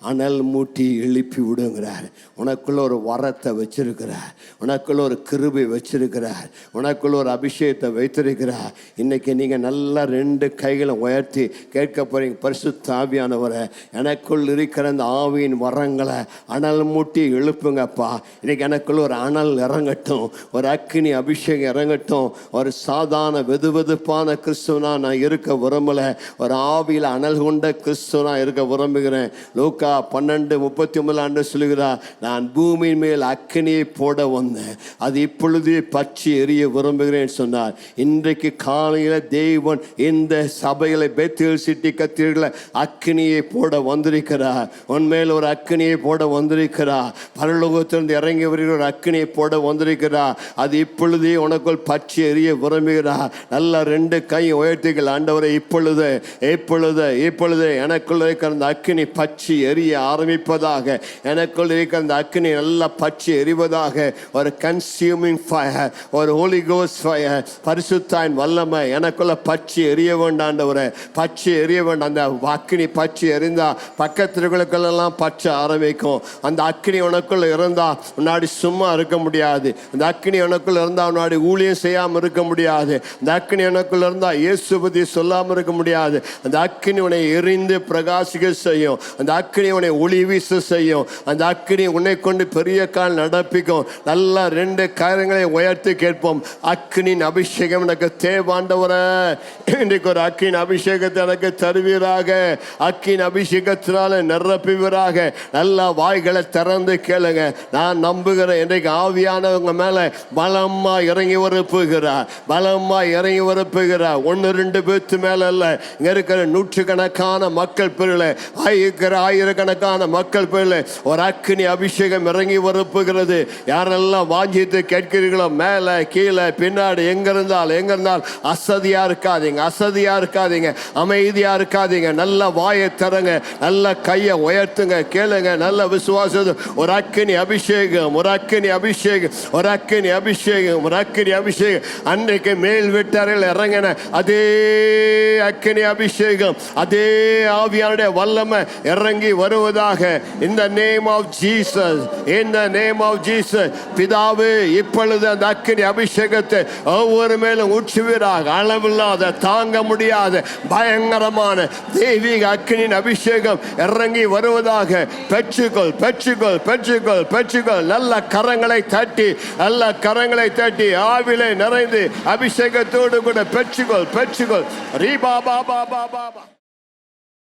அனல் மூட்டி எழுப்பி விடுங்கிறார். உனக்குள்ள ஒரு வரத்தை வச்சிருக்கிறார், உனக்குள்ள ஒரு கிருபை வச்சிருக்கிறார், உனக்குள்ள ஒரு அபிஷேகத்தை வைத்திருக்கிறார். இன்னைக்கு நீங்கள் நல்லா 2 கைகளை உயர்த்தி கேட்க போறீங்க, பரிசுத்த ஆவியானவரை எனக்குள் இருக்கிற அந்த ஆவியின் வரங்களை அனல் மூட்டி எழுப்புங்கப்பா. இன்னைக்கு எனக்குள்ள ஒரு அனல் இறங்கட்டும், ஒரு அக்கினி அபிஷேகம் இறங்கட்டும். ஒரு சாதாரண வெதுவெதுப்பான கிறிஸ்துவனா நான் இருக்க விரும்பலை, ஒரு ஆவியில் அனல் கொண்ட கிறிஸ்துவனா இருக்க விரும்புகிறேன். லூக்கா 12:39 சொல்லுகிறார், நான் பூமியின் மேல் அக்கினியை போட வந்தேன், அது இப்பொழுதே பற்றி எரிய விரும்புகிறேன் சொன்னார். இன்றைக்கு காலையில் தேவன் இந்த சபைகளை பெத்தேல் சிட்டி கத்தீட்ரலை அக்கினியை போட வந்திருக்கிறார். உன்மேல் ஒரு அக்கினியை போட வந்திருக்கிறார். பரலோகத்திலிருந்து இறங்கி வருகிற ஒரு அக்கினியை போட வந்திருக்கிறார். அது இப்பொழுதே உனக்குள் பற்றி எரிய விரும்புகிறார். நல்லா 2 கை உயர்த்திகள். ஆண்டவரை இப்பொழுது இப்பொழுது இப்பொழுது எனக்குள்ள இருக்கிற அந்த அக்கினி பற்றி எரிய ஆரம்பிப்பதாக, எனக்குள் இருக்கிற அந்த அக்கினி நல்லா பற்றி எரிவதாக. ஒரு கன்சியூமிங் ஃபயர், ஒரு ஹோலி கோஸ்ட் ஃபயர், பரிசுத்தாயின் வல்லமை எனக்குள்ள பற்றி எரிய வேண்டாண்டவரை, பற்றி எரிய வேண்டாம். அந்த அக்கினி பற்றி எரிந்தா பக்கத்திற்குள்ளெல்லாம் பற்ற ஆரம்பிக்கும். அந்த அக்கினி உனக்குள்ள இருந்தா முன்னாடி சும்மா இருக்க முடியாது. அந்த அக்கினி உனக்குள்ள இருந்தா முன்னாடி ஊழியம் செய்யாமல் இருக்க முடியாது. அந்த அக்கினி உனக்குள்ள இருந்தா இயேசு பத்தி சொல்லாமல் இருக்க முடியாது. அந்த அக்கினி உன்னை எரிந்து பிரகாசிக்க செய்யும். அந்த அக்கினி உன்னை ஒளி வீச செய்யும். அந்த அக்கினி உன்னை கொண்டு பெரிய கால் நடப்பிக்கும். நல்லா 2 காரியங்களை உயர்த்தி கேட்போம். அக்கினின் அபிஷேகம் எனக்கு தேவாண்டவரே, இன்றைக்கு ஒரு அக்கின் அபிஷேகத்தை எனக்கு தருவீராக, அக்கின் அபிஷேகத்தினால நிரப்புவீராக. நல்லா வாய்களை திறந்து கேளுங்க. நான் நம்புகிறேன், இன்றைக்கு ஆவியானவங்க மேல பலமா இறங்கி வரப்புகிறார், பலமா இறங்கி வரப்புகிறார். 1-2 பேத்து மேல அல்ல, இங்க இருக்கிற நூற்றுக்கணக்கான மக்கள் பேரில், ஆயிரக்கணக்கான மக்கள் பேரில் ஒரு அக்கினி அபிஷேகம் இறங்கி வரப்புகிறது. யாரெல்லாம் வாஞ்சித்து கேட்கிறீர்களோ மேல கீழே பின்னாடி எங்க இருந்தால் அசதியா இருக்காதீங்க, அசதியா இருக்காதீங்க, அமைதியா இருக்காதீங்க. நல்ல வாயை தரங்க, நல்ல கையை உயர்த்துங்க, கேளுங்க. நல்ல விசுவாசம். ஒரு அக்கினி அபிஷேகம், ஒரு அக்கினி அபிஷேகம், ஒரு அக்கினி அபிஷேகம், ஒரு அக்கினி அபிஷேகம். அன்றைக்கு மேல் வீட்டாரில் இறங்கின அதே அக்கினி அபிஷேகம், அதே ஆவியானுடைய வல்லமை இறங்கி வருவதாக. In the name of Jesus, in the name of Jesus. பிதாவே, இப்பொழுது அந்த அக்கினி அபிஷேகத்தை ஒவ்வொரு மேலும் ஊற்றுவீராக. அளவில்லாத, தாங்க முடியாத, பயங்கரமான தெய்வீக அக்கினியின் அபிஷேகம் இறங்கி வருவதாக. பெற்றுக்கொள், பெற்றுக்கொள், பெற்றுக்கொள், பெற்றுக்கொள். நல்ல கரங்களை தட்டி, நல்ல கரங்களை தட்டி ஆவிலே நிறைந்து அபிஷேகத்தோடு கூட பெற்றுக்கொள், பெற்றுக்கொள். ரீபா பாபா பாபா.